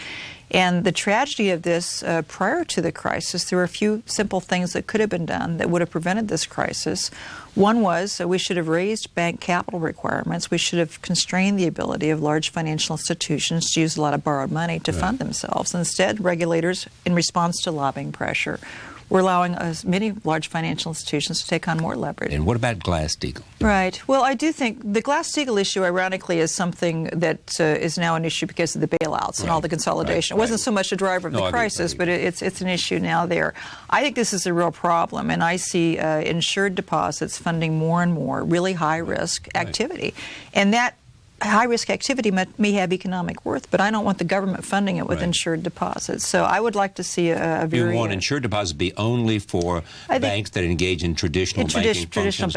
[SPEAKER 6] And the tragedy of this, prior to the crisis, there were a few simple things that could have been done that would have prevented this crisis. One was we should have raised bank capital requirements. We should have constrained the ability of large financial institutions to use a lot of borrowed money to fund themselves. Instead, regulators, in response to lobbying pressure, were allowing many large financial institutions to take on more leverage.
[SPEAKER 4] And what about Glass-Steagall?
[SPEAKER 6] Right. Well, I do think the Glass-Steagall issue, ironically, is something that is now an issue because of the bailouts and all the consolidation. It wasn't so much a driver of the crisis, but it's an issue now there. I think this is a real problem, and I see insured deposits funding more and more really high-risk activity. And that high-risk activity may have economic worth, but I don't want the government funding it with insured deposits. So I would like to see a very...
[SPEAKER 4] You want insured deposits to be only for banks that engage in traditional banking functions,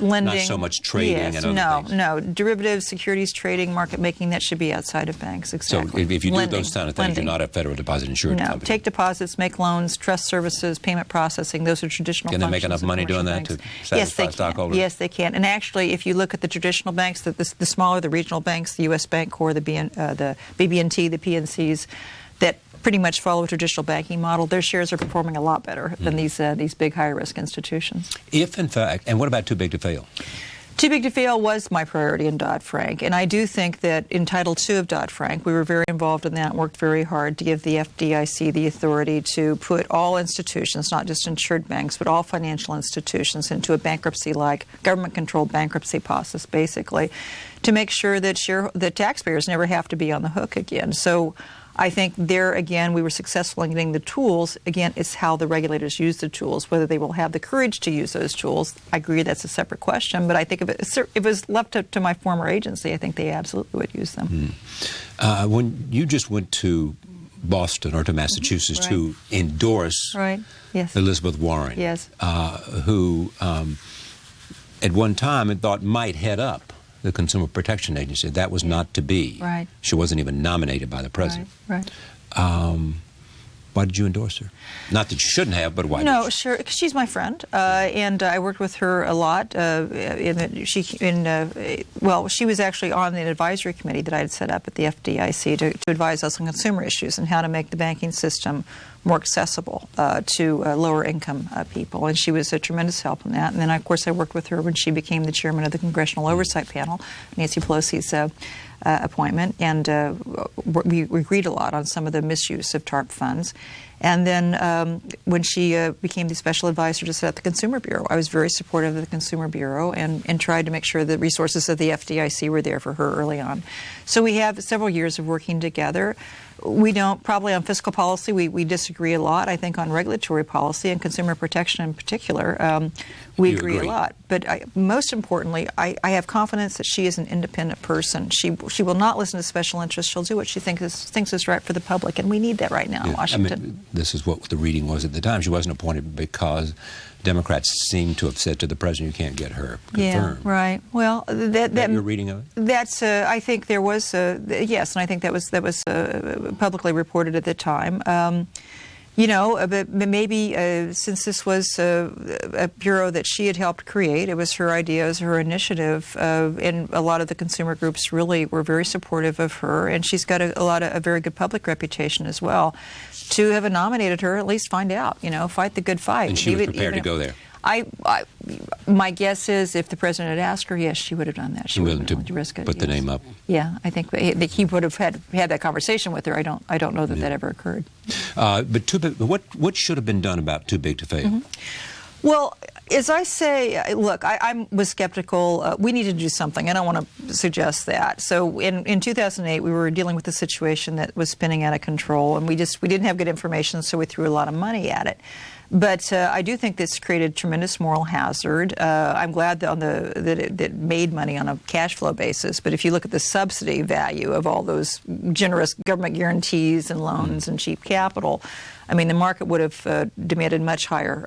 [SPEAKER 6] lending,
[SPEAKER 4] not so much trading and other things.
[SPEAKER 6] No. Derivatives, securities trading, market making, that should be outside of banks, exactly.
[SPEAKER 4] So if you do those kind of things, you're not a federal deposit insurance company.
[SPEAKER 6] No, take deposits, make loans, trust services, payment processing, those are traditional functions.
[SPEAKER 4] Can they make enough money doing that to satisfy stockholders?
[SPEAKER 6] Yes, they can. And actually, if you look at the traditional banks, the smaller the regional banks, the U.S. Bancorp, the BB&T, the PNCs, that pretty much follow a traditional banking model, their shares are performing a lot better than these big high-risk institutions.
[SPEAKER 4] If, in fact, and what about too big to fail?
[SPEAKER 6] Too big to fail was my priority in Dodd-Frank, and I do think that in Title II of Dodd-Frank, we were very involved in that and worked very hard to give the FDIC the authority to put all institutions, not just insured banks, but all financial institutions into a bankruptcy-like, government-controlled bankruptcy process, basically, to make sure that taxpayers never have to be on the hook again. So I think there, again, we were successful in getting the tools. Again, it's how the regulators use the tools, whether they will have the courage to use those tools. I agree that's a separate question, but I think if it was left to my former agency, I think they absolutely would use them.
[SPEAKER 4] When you just went to Boston or to Massachusetts to endorse Elizabeth Warren, who at one time had thought might head up the Consumer Protection Agency. That was not to be.
[SPEAKER 6] Right.
[SPEAKER 4] She wasn't even nominated by the president.
[SPEAKER 6] Right.
[SPEAKER 4] Why did you endorse her? Not that you shouldn't have, but why?
[SPEAKER 6] No, sure. She's my friend, and I worked with her a lot. She was actually on the advisory committee that I had set up at the FDIC to advise us on consumer issues and how to make the banking system more accessible to lower income people, and she was a tremendous help in that. And then, of course, I worked with her when she became the chairman of the Congressional Oversight Panel, Nancy Pelosi's appointment, and we agreed a lot on some of the misuse of TARP funds. And then when she became the special advisor to set up the Consumer Bureau, I was very supportive of the Consumer Bureau and tried to make sure the resources of the FDIC were there for her early on. So we have several years of working together. We don't, probably on fiscal policy, we disagree a lot. I think on regulatory policy and consumer protection in particular, we agree a lot. But most importantly, I have confidence that she is an independent person. She will not listen to special interests. She'll do what she thinks is right for the public, and we need that right now in Washington.
[SPEAKER 4] I mean, this is what the reading was at the time. She wasn't appointed because Democrats seem to have said to the president, "You can't get her confirmed."
[SPEAKER 6] Yeah, right. Well, that
[SPEAKER 4] your reading of it?
[SPEAKER 6] That's. I think there was. Yes, and I think that was publicly reported at the time. But maybe since this was a bureau that she had helped create, it was her idea, it was her initiative, and a lot of the consumer groups really were very supportive of her, and she's got a very good public reputation as well. To have nominated her, at least find out, fight the good fight.
[SPEAKER 4] And she was prepared to go there.
[SPEAKER 6] My guess is if the president had asked her, yes, she would have done that. She would have willing to risk it.
[SPEAKER 4] Put the name up.
[SPEAKER 6] Yeah, I think he would have had that conversation with her. I don't know that ever occurred.
[SPEAKER 4] But what should have been done about too big to fail?
[SPEAKER 6] Mm-hmm. Well, as I say, look, I was skeptical. We needed to do something. I don't want to suggest that. So in 2008, we were dealing with a situation that was spinning out of control, and we didn't have good information, so we threw a lot of money at it. But I do think this created tremendous moral hazard. I'm glad that it made money on a cash flow basis. But if you look at the subsidy value of all those generous government guarantees and loans and cheap capital, I mean, the market would have demanded much higher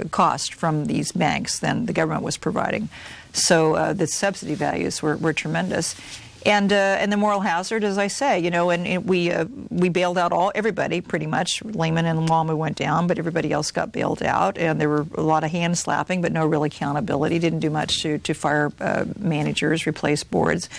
[SPEAKER 6] cost from these banks than the government was providing. So the subsidy values were tremendous. And the moral hazard, as I say, you know, and we bailed out everybody pretty much. Lehman and Lehman went down, but everybody else got bailed out, and there were a lot of hand slapping, but no real accountability. Didn't do much to fire managers, replace boards.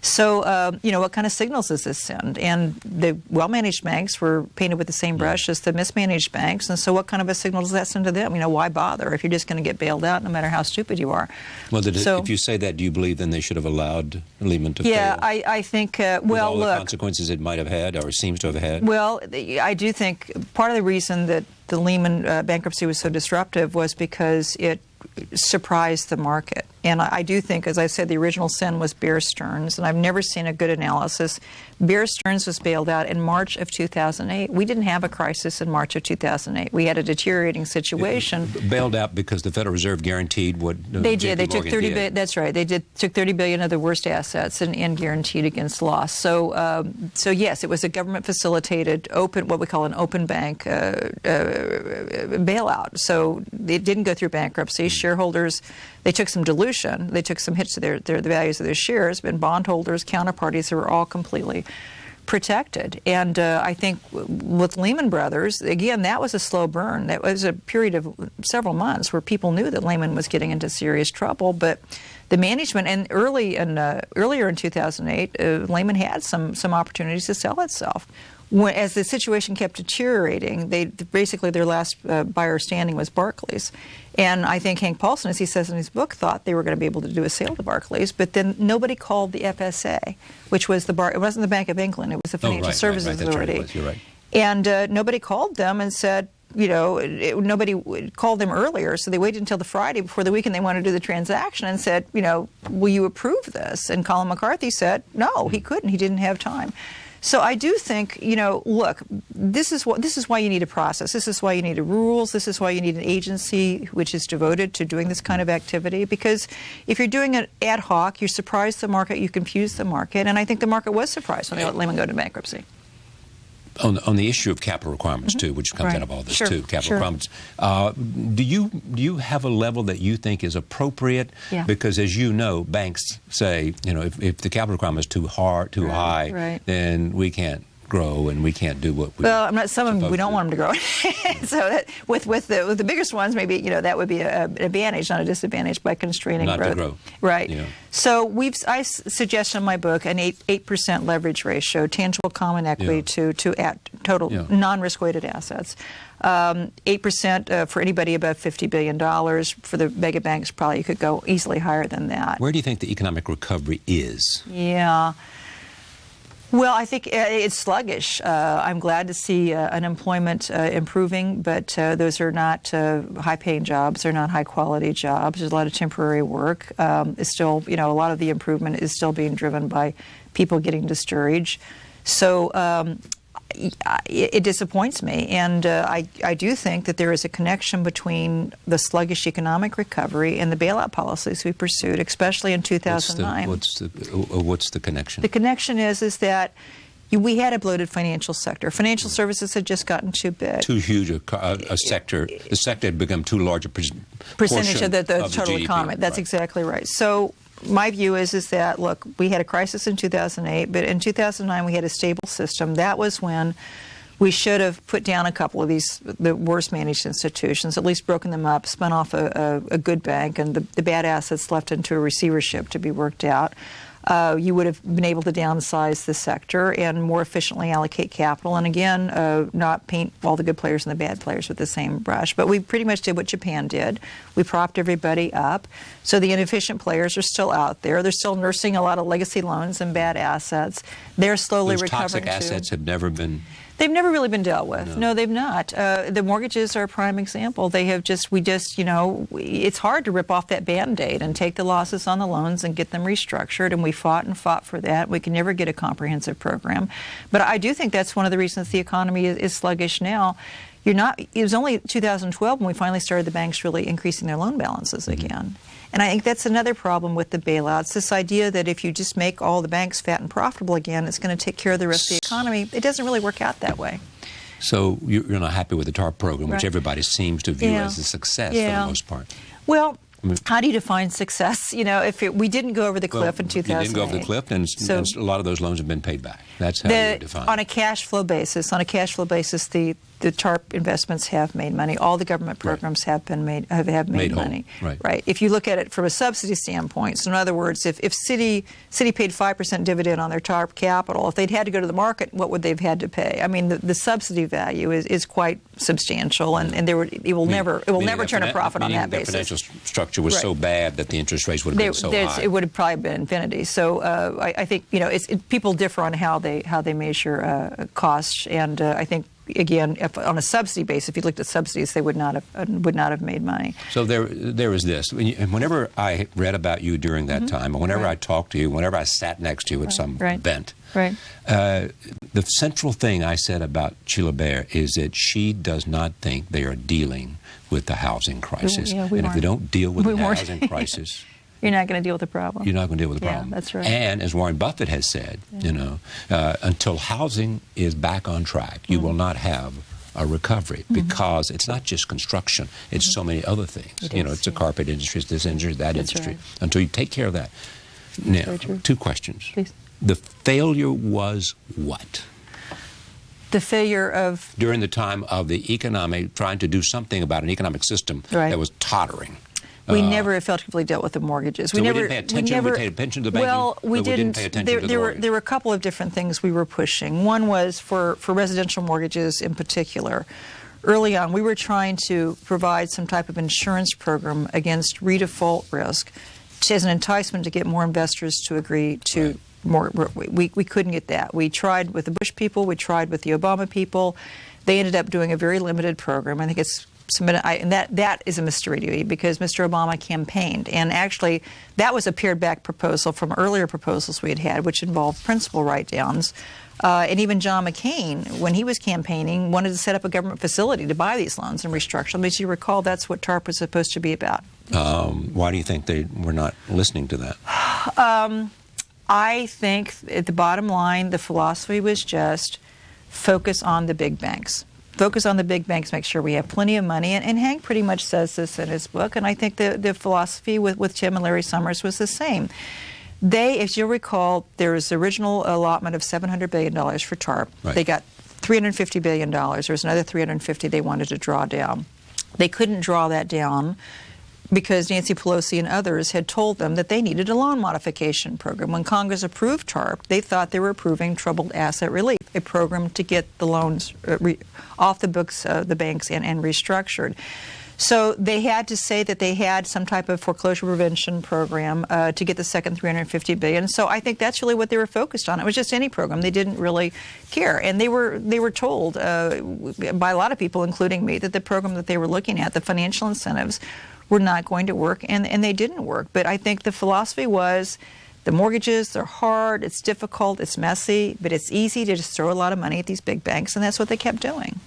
[SPEAKER 6] So, you know, what kind of signals does this send? And the well-managed banks were painted with the same brush as the mismanaged banks. And so what kind of a signal does that send to them? You know, why bother if you're just going to get bailed out no matter how stupid you are?
[SPEAKER 4] Well, if you say that, do you believe then they should have allowed Lehman to fail?
[SPEAKER 6] Yeah, I think, well,
[SPEAKER 4] all
[SPEAKER 6] look.
[SPEAKER 4] the consequences it might have had or seems to have had?
[SPEAKER 6] Well, I do think part of the reason that the Lehman bankruptcy was so disruptive was because it surprised the market. And I do think, as I said, the original sin was Bear Stearns, and I've never seen a good analysis. Bear Stearns was bailed out in March of 2008. We didn't have a crisis in March of 2008. We had a deteriorating situation.
[SPEAKER 4] Bailed out because the Federal Reserve guaranteed what
[SPEAKER 6] they did. They took $30 billion. That's right. They took $30 billion of the worst assets and guaranteed against loss. So, so yes, it was a government-facilitated open, what we call an open bank bailout. So it didn't go through bankruptcy. Shareholders, they took some dilution. They took some hits to the values of their shares, but bondholders, counterparties, they were all completely protected. And I think with Lehman Brothers, again, that was a slow burn. That was a period of several months where people knew that Lehman was getting into serious trouble, but the management, and earlier in 2008, Lehman had some opportunities to sell itself. As the situation kept deteriorating, basically their last buyer standing was Barclays. And I think Hank Paulson, as he says in his book, thought they were going to be able to do a sale to Barclays, but then nobody called the FSA, which was it wasn't the Bank of England, it was the Financial Services Authority.
[SPEAKER 4] Right, you're right.
[SPEAKER 6] And nobody called them and said, you know, nobody called them earlier, so they waited until the Friday before the weekend they wanted to do the transaction and said, you know, will you approve this? And Colin McCarthy said, no, he couldn't. He didn't have time. So I do think, you know, look, this is why you need a process. This is why you need rules. This is why you need an agency which is devoted to doing this kind of activity. Because if you're doing it ad hoc, you surprise the market, you confuse the market, and I think the market was surprised when they let Lehman go to bankruptcy.
[SPEAKER 4] On the issue of capital requirements, too, which comes out of all this, too, capital requirements, do you have a level that you think is appropriate?
[SPEAKER 6] Yeah.
[SPEAKER 4] Because, as you know, banks say, you know, if the capital requirement is too high, then we can't grow and we can't do what we
[SPEAKER 6] some of them we don't want them to grow. So that, with the biggest ones, maybe, you know, that would be an advantage, not a disadvantage, by constraining growth.
[SPEAKER 4] Not to grow.
[SPEAKER 6] Right.
[SPEAKER 4] You know. So
[SPEAKER 6] I suggest in my book an 8% leverage ratio, tangible common equity to total non-risk-weighted assets. 8% for anybody above $50 billion. For the mega banks, probably you could go easily higher than that.
[SPEAKER 4] Where do you think the economic recovery is?
[SPEAKER 6] Yeah. Well, I think it's sluggish. I'm glad to see unemployment improving, but those are not high-paying jobs. They're not high-quality jobs. There's a lot of temporary work. It's still, you know, a lot of the improvement is still being driven by people getting discouraged. So it disappoints me, and I do think that there is a connection between the sluggish economic recovery and the bailout policies we pursued, especially in 2009.
[SPEAKER 4] What's the connection?
[SPEAKER 6] The connection is that we had a bloated financial sector. Financial services had just gotten too big.
[SPEAKER 4] Too huge a sector. The sector had become too large a
[SPEAKER 6] percentage of the total economy. That's exactly right. So my view is that, look, we had a crisis in 2008, but in 2009 we had a stable system. That was when we should have put down a couple of the worst managed institutions, at least broken them up, spun off a good bank, and the bad assets left into a receivership to be worked out. You would have been able to downsize the sector and more efficiently allocate capital, and again, not paint all the good players and the bad players with the same brush. But we pretty much did what Japan did. We propped everybody up. So the inefficient players are still out there. They're still nursing a lot of legacy loans and bad assets. They're slowly recovering.
[SPEAKER 4] Toxic assets have never been...
[SPEAKER 6] They've never really been dealt with. No, they've not. The mortgages are a prime example. They have you know, it's hard to rip off that Band-Aid and take the losses on the loans and get them restructured, and we fought and fought for that. We can never get a comprehensive program. But I do think that's one of the reasons the economy is sluggish now. It was only 2012 when we finally started the banks really increasing their loan balances again. And I think that's another problem with the bailouts, this idea that if you just make all the banks fat and profitable again, it's going to take care of the rest of the economy. It doesn't really work out that way.
[SPEAKER 4] So you're not happy with the TARP program, which everybody seems to view as a success for the most part.
[SPEAKER 6] Well, how do you define success? You know, if we didn't go over the cliff in 2008.
[SPEAKER 4] You didn't go over the cliff, and a lot of those loans have been paid back. That's how you define it.
[SPEAKER 6] On a cash flow basis, the TARP investments have made money. All the government programs have made money. Right. If you look at it from a subsidy standpoint, so in other words, if Citi paid 5% dividend on their TARP capital, if they'd had to go to the market, what would they've had to pay? I mean, the subsidy value is quite substantial, and it will never turn a profit on that basis.
[SPEAKER 4] The financial structure was so bad that the interest rates would have been so high.
[SPEAKER 6] It would have probably been infinity. So I think people differ on how they measure costs, and I think. Again, on a subsidy basis, if you looked at subsidies, they would not have made money.
[SPEAKER 4] So there is this. Whenever I read about you during that time, or whenever I talked to you, whenever I sat next to you at some event, the central thing I said about Sheila Bair is that she does not think they are dealing with the housing crisis. And if they don't deal with the housing crisis...
[SPEAKER 6] You're not going to deal with the problem.
[SPEAKER 4] You're not going to deal with the problem.
[SPEAKER 6] Yeah, that's right.
[SPEAKER 4] And as Warren Buffett has said, until housing is back on track, you will not have a recovery because it's not just construction; it's so many other things. It's the carpet industry, it's this industry, that industry. Right. Until you take care of that. Now, two questions. Please. The failure was what?
[SPEAKER 6] The failure of
[SPEAKER 4] during the time of the trying to do something about an economic system that was tottering.
[SPEAKER 6] We never effectively dealt with the mortgages.
[SPEAKER 4] We didn't pay attention. We paid attention to the banking.
[SPEAKER 6] Well, we didn't
[SPEAKER 4] pay attention to the mortgage.
[SPEAKER 6] There were a couple of different things we were pushing. One was for residential mortgages in particular. Early on, we were trying to provide some type of insurance program against redefault risk as an enticement to get more investors to agree to more. We couldn't get that. We tried with the Bush people. We tried with the Obama people. They ended up doing a very limited program. I think it's submitted, and that is a mystery to me because Mr. Obama campaigned, and actually that was a pared back proposal from earlier proposals we had, which involved principal write-downs. And even John McCain, when he was campaigning, wanted to set up a government facility to buy these loans and restructure them. As you recall, that's what TARP was supposed to be about.
[SPEAKER 4] Why do you think they were not listening to that?
[SPEAKER 6] I think at the bottom line, the philosophy was just focus on the big banks. Focus on the big banks, make sure we have plenty of money. And Hank pretty much says this in his book, and I think the philosophy with Tim and Larry Summers was the same. They, as you'll recall, there was the original allotment of $700 billion for TARP. Right. They got $350 billion. There was another $350 they wanted to draw down. They couldn't draw that down because Nancy Pelosi and others had told them that they needed a loan modification program. When Congress approved TARP, they thought they were approving troubled asset relief, a program to get the loans off the books of the banks and restructured. So they had to say that they had some type of foreclosure prevention program to get the second $350 billion. So I think that's really what they were focused on. It was just any program. They didn't really care. And they were told by a lot of people, including me, that the program that they were looking at, the financial incentives, were not going to work, and they didn't work. But I think the philosophy was the mortgages, they're hard, it's difficult, it's messy, but it's easy to just throw a lot of money at these big banks, and that's what they kept doing.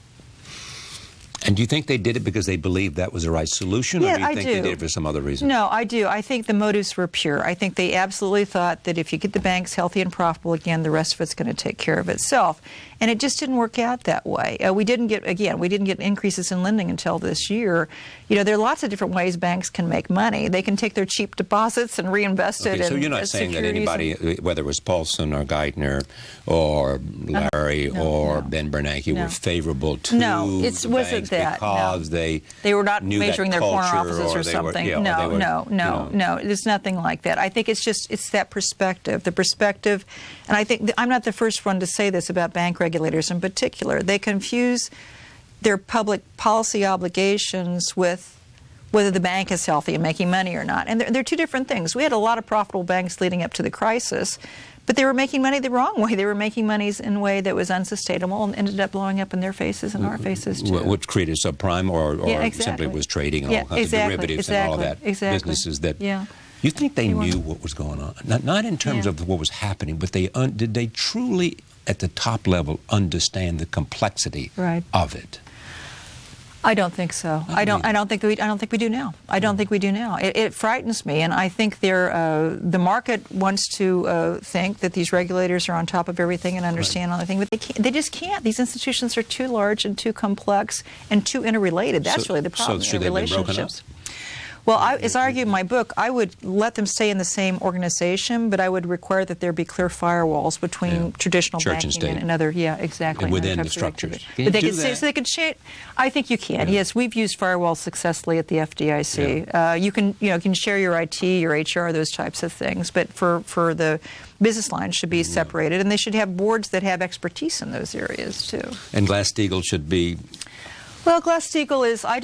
[SPEAKER 4] And do you think they did it because they believed that was the right solution, or do you think they did it for some other reason?
[SPEAKER 6] No, I do. I think the motives were pure. I think they absolutely thought that if you get the banks healthy and profitable again, the rest of it's going to take care of itself. And it just didn't work out that way. We didn't get increases in lending until this year. You know, there are lots of different ways banks can make money. They can take their cheap deposits and reinvest it in
[SPEAKER 4] so you're not saying that anybody, whether it was Paulson or Geithner or Larry or Ben Bernanke, were favorable to the banks because they
[SPEAKER 6] were not measuring their corner offices or something. No. There's nothing like that. I think it's that perspective. The perspective, and I think I'm not the first one to say this about bank regulators in particular. They confuse their public policy obligations with whether the bank is healthy and making money or not. And they're two different things. We had a lot of profitable banks leading up to the crisis, but they were making money the wrong way. They were making money in a way that was unsustainable and ended up blowing up in their faces and our faces too.
[SPEAKER 4] Which created subprime or simply was trading and all kinds of derivatives and all that businesses that... You think they knew what was going on? Not in terms of what was happening, but did they truly, at the top level, understand the complexity of it?
[SPEAKER 6] I don't think so. I don't think we do now. I don't think we do now. It frightens me, and I think the market wants to think that these regulators are on top of everything and understand all the things, but they can't. They just can't. These institutions are too large and too complex and too interrelated. That's really the problem.
[SPEAKER 4] So should they be broken up?
[SPEAKER 6] Well, as I argue in my book, I would let them stay in the same organization, but I would require that there be clear firewalls between traditional banking and other, exactly.
[SPEAKER 4] And within the structures.
[SPEAKER 6] But they could say, so they could share. I think you can. Yes, we've used firewalls successfully at the FDIC. You can share your IT, your HR, those types of things. But for the business lines should be separated, and they should have boards that have expertise in those areas too.
[SPEAKER 4] And Glass-Steagall should be.
[SPEAKER 6] Well, Glass-Steagall is, I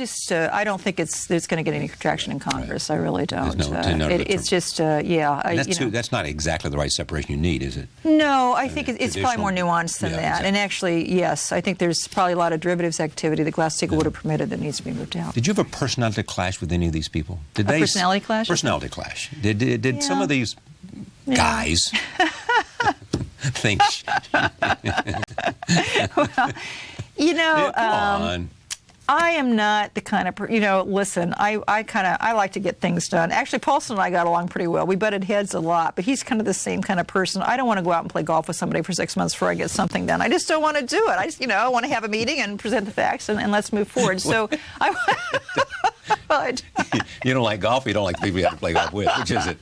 [SPEAKER 6] don't think it's going to get any traction in Congress. Right. I really don't. It's just,
[SPEAKER 4] that's not exactly the right separation you need, is it?
[SPEAKER 6] No, I think it's probably more nuanced than that. Exactly. And actually, yes, I think there's probably a lot of derivatives activity that Glass-Steagall would have permitted that needs to be moved out.
[SPEAKER 4] Did you have a personality clash with any of these people?
[SPEAKER 6] A personality clash?
[SPEAKER 4] Personality clash. Did some of these guys think...
[SPEAKER 6] Well,
[SPEAKER 4] come on.
[SPEAKER 6] I am not the kind of, listen, I like to get things done. Actually, Paulson and I got along pretty well. We butted heads a lot, but he's kind of the same kind of person. I don't want to go out and play golf with somebody for 6 months before I get something done. I just don't want to do it. I just, I want to have a meeting and present the facts and let's move forward. So
[SPEAKER 4] You don't like golf, or you don't like people you have to play golf with? Which is it?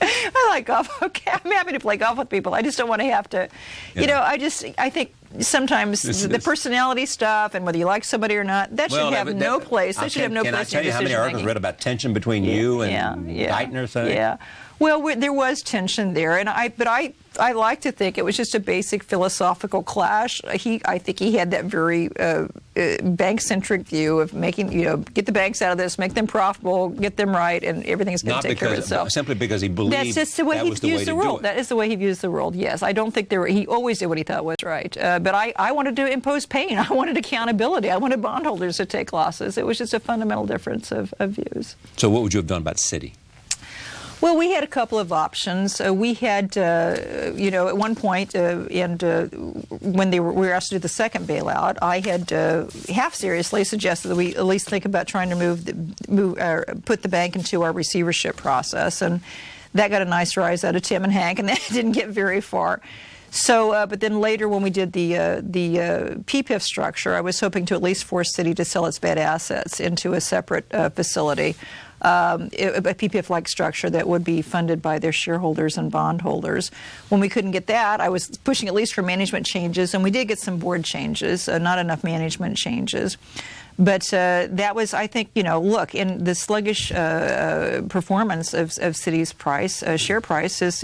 [SPEAKER 6] I like golf. Okay, I'm happy to play golf with people. I just don't want to have to, I think sometimes the personality stuff and whether you like somebody or not, that should have no place. That should have no place in decision making. Can I tell you how many articles
[SPEAKER 4] I read about tension between you and Biden or something?
[SPEAKER 6] Yeah. Well, there was tension there, and I like to think it was just a basic philosophical clash. I think he had that very bank-centric view of making, get the banks out of this, make them profitable, get them right, and everything's going to take care of itself.
[SPEAKER 4] Simply because he believed
[SPEAKER 6] that's just the way he views the world. That is the way he views the world. Yes, I don't think he always did what he thought was right. But I wanted to impose pain. I wanted accountability. I wanted bondholders to take losses. It was just a fundamental difference of views.
[SPEAKER 4] So what would you have done about Citi?
[SPEAKER 6] Well, we had a couple of options. We had, at one point, when we were asked to do the second bailout, I had half seriously suggested that we at least think about trying to put the bank into our receivership process, and that got a nice rise out of Tim and Hank, and that didn't get very far. So, but then later when we did the PPIF structure, I was hoping to at least force Citi to sell its bad assets into a separate facility. A PPIF-like structure that would be funded by their shareholders and bondholders. When we couldn't get that, I was pushing at least for management changes, and we did get some board changes, not enough management changes. But that was, I think, look, in the sluggish performance of Citi's share price is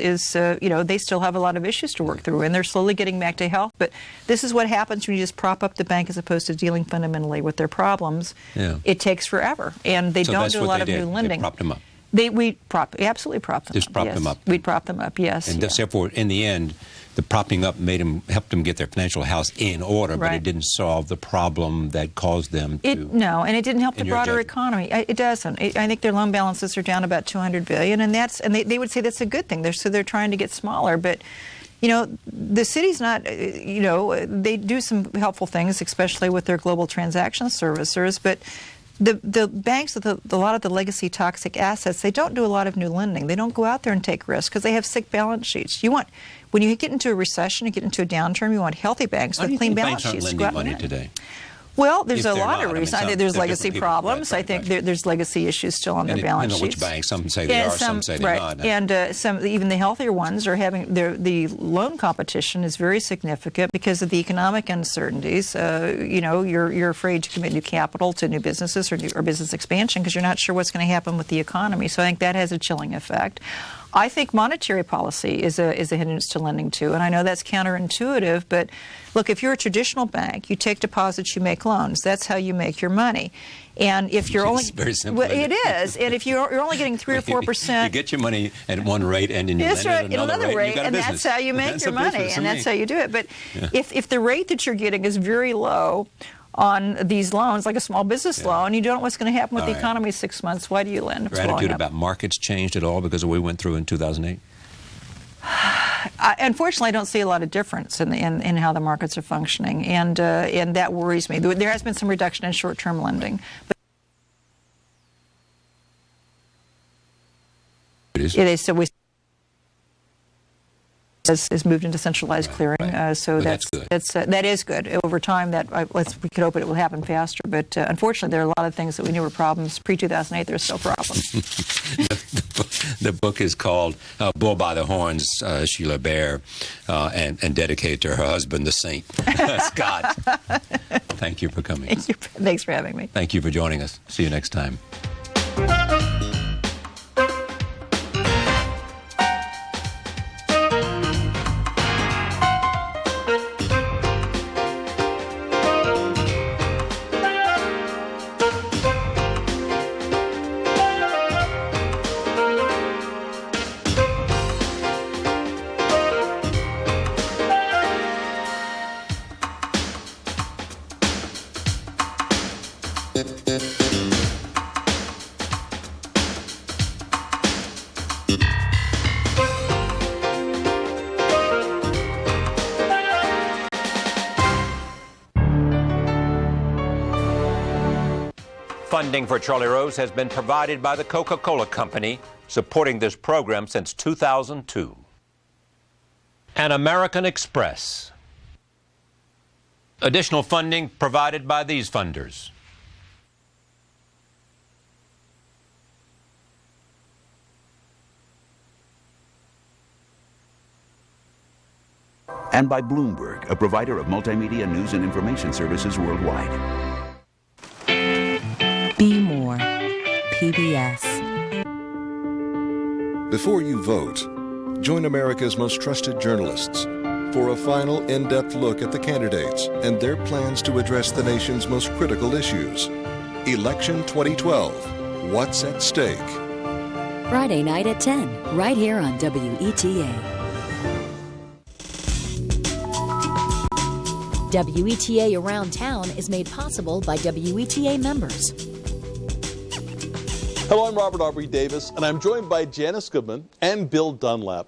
[SPEAKER 6] they still have a lot of issues to work through, and they're slowly getting back to health. But this is what happens when you just prop up the bank as opposed to dealing fundamentally with their problems. Yeah. It takes forever, and they don't do a lot of new lending.
[SPEAKER 4] They propped them up.
[SPEAKER 6] We absolutely propped them up.
[SPEAKER 4] Just propped them up.
[SPEAKER 6] We'd prop them up, yes.
[SPEAKER 4] And therefore, in the end, the propping up helped them get their financial house in order, but it didn't solve the problem that caused them to.
[SPEAKER 6] No, and it didn't help the broader economy. It doesn't. I think their loan balances are down about $200 billion, and they would say that's a good thing. They're trying to get smaller, but. The city's not, they do some helpful things, especially with their global transaction servicers, but the banks with a lot of the legacy toxic assets, they don't do a lot of new lending. They don't go out there and take risks because they have sick balance sheets. When you get into a recession, you get into a downturn, you want healthy banks with clean balance sheets.
[SPEAKER 4] Why do you think banks aren't lending money today?
[SPEAKER 6] Well, there's a lot of reasons. I think there's legacy problems. I think there's legacy issues still on their balance sheets.
[SPEAKER 4] Which banks? Some say they are, some say they're not.
[SPEAKER 6] And some, even the healthier ones, are having the loan competition is very significant because of the economic uncertainties. You're afraid to commit new capital to new businesses or business expansion because you're not sure what's going to happen with the economy. So I think that has a chilling effect. I think monetary policy is a hindrance to lending too, and I know that's counterintuitive, but look, if you're a traditional bank, you take deposits, you make loans. That's how you make your money. And if you're only
[SPEAKER 4] very simple,
[SPEAKER 6] it is, and if you're only getting 3 or 4%,
[SPEAKER 4] you get your money at one rate, and then you lend at another rate,
[SPEAKER 6] and that's how you make your money, and that's how you do it. But if the rate that you're getting is very low on these loans, like a small business loan, you don't know what's going to happen with the economy 6 months. Why do you lend?
[SPEAKER 4] Your attitude about markets changed at all because of what we went through in 2008?
[SPEAKER 6] Unfortunately, I don't see a lot of difference in how the markets are functioning, and that worries me. There has been some reduction in short-term lending, but it is so is moved into centralized clearing, so that's good. That is good. Over time, we could hope it will happen faster. But unfortunately, there are a lot of things that we knew were problems pre-2008. They're still problems.
[SPEAKER 4] The book is called "Bull by the Horns," Sheila Bair, and dedicated to her husband, the Saint Scott. Thank you for coming.
[SPEAKER 6] Thank you. Thanks for having me.
[SPEAKER 4] Thank you for joining us. See you next time.
[SPEAKER 1] Funding for Charlie Rose has been provided by the Coca-Cola Company, supporting this program since 2002. And American Express. Additional funding provided by these funders.
[SPEAKER 7] And by Bloomberg, a provider of multimedia news and information services worldwide.
[SPEAKER 8] Be More, PBS.
[SPEAKER 9] Before you vote, join America's most trusted journalists for a final in-depth look at the candidates and their plans to address the nation's most critical issues. Election 2012, What's at Stake?
[SPEAKER 8] Friday night at 10, right here on WETA. WETA Around Town is made possible by WETA members.
[SPEAKER 10] Hello, I'm Robert Aubrey Davis, and I'm joined by Janice Goodman and Bill Dunlap.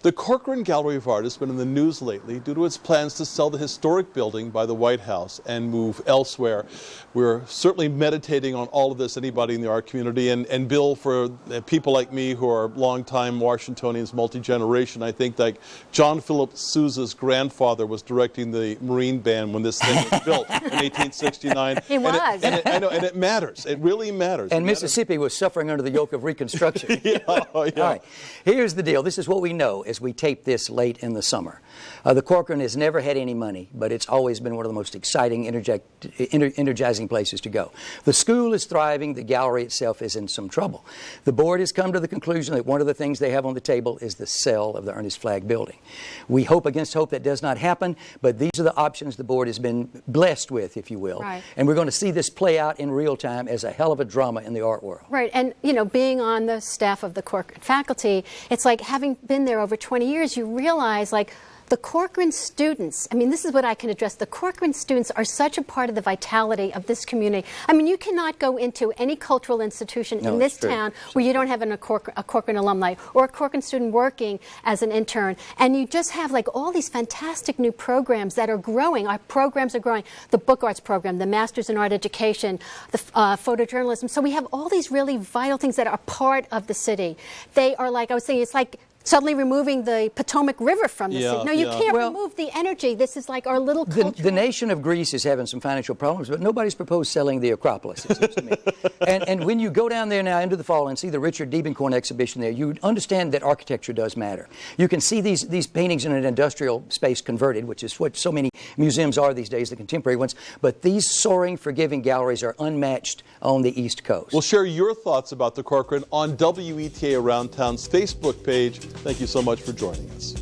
[SPEAKER 10] The Corcoran Gallery of Art has been in the news lately due to its plans to sell the historic building by the White House and move elsewhere. We're certainly meditating on all of this, anybody in the art community. And Bill, for people like me who are longtime Washingtonians, multi-generation, I think like John Philip Sousa's grandfather was directing the Marine Band when this thing was built in 1869.
[SPEAKER 11] He was.
[SPEAKER 10] I know, and it matters. It really matters.
[SPEAKER 11] And Mississippi was suffering under the yoke of Reconstruction.
[SPEAKER 10] Yeah.
[SPEAKER 11] All right. Here's the deal. This is what we know as we tape this late in the summer. The Corcoran has never had any money, but it's always been one of the most exciting, energizing places to go. The school is thriving. The gallery itself is in some trouble. The board has come to the conclusion that one of the things they have on the table is the sale of the Ernest Flagg building. We hope against hope that does not happen, but these are the options the board has been blessed with, if you will.
[SPEAKER 14] Right.
[SPEAKER 11] And we're going to see this play out in real time as a hell of a drama in the art world.
[SPEAKER 14] Right, and you know, being on the staff of the Corcoran faculty, it's like having been there over 20 years, you realize like the Corcoran students, I mean, this is what I can address. The Corcoran students are such a part of the vitality of this community. I mean, you cannot go into any cultural institution in this town where you don't have a Corcoran alumni or a Corcoran student working as an intern. And you just have like all these fantastic new programs that are growing. Our programs are growing. The Book Arts program, the Masters in Art Education, the photojournalism. So we have all these really vital things that are part of the city. They are like, I was saying, it's like suddenly removing the Potomac River from the city. No, you can't remove the energy. This is like our little culture.
[SPEAKER 11] The nation of Greece is having some financial problems, but nobody's proposed selling the Acropolis, it seems to me. And when you go down there now into the fall and see the Richard Diebenkorn exhibition there, you understand that architecture does matter. You can see these paintings in an industrial space converted, which is what so many museums are these days, the contemporary ones. But these soaring, forgiving galleries are unmatched on the East Coast.
[SPEAKER 10] We'll share your thoughts about the Corcoran on WETA Around Town's Facebook page. Thank you so much for joining us.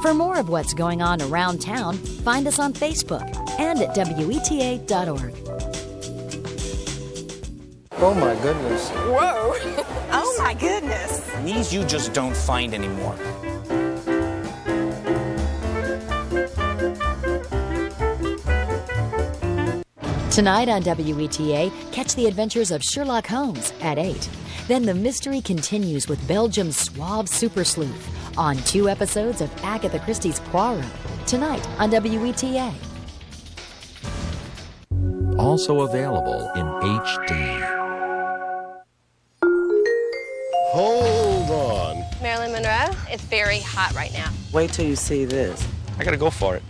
[SPEAKER 8] For more of what's going on around town, find us on Facebook and at WETA.org.
[SPEAKER 15] Oh my goodness.
[SPEAKER 19] Whoa. Oh my goodness.
[SPEAKER 20] These you just don't find anymore.
[SPEAKER 8] Tonight on WETA, catch the adventures of Sherlock Holmes at 8. Then the mystery continues with Belgium's suave super sleuth, on 2 episodes of Agatha Christie's Poirot, tonight on WETA.
[SPEAKER 3] Also available in HD.
[SPEAKER 12] Hold on.
[SPEAKER 16] Marilyn Monroe, it's very hot right now.
[SPEAKER 17] Wait till you see this.
[SPEAKER 12] I gotta go for it.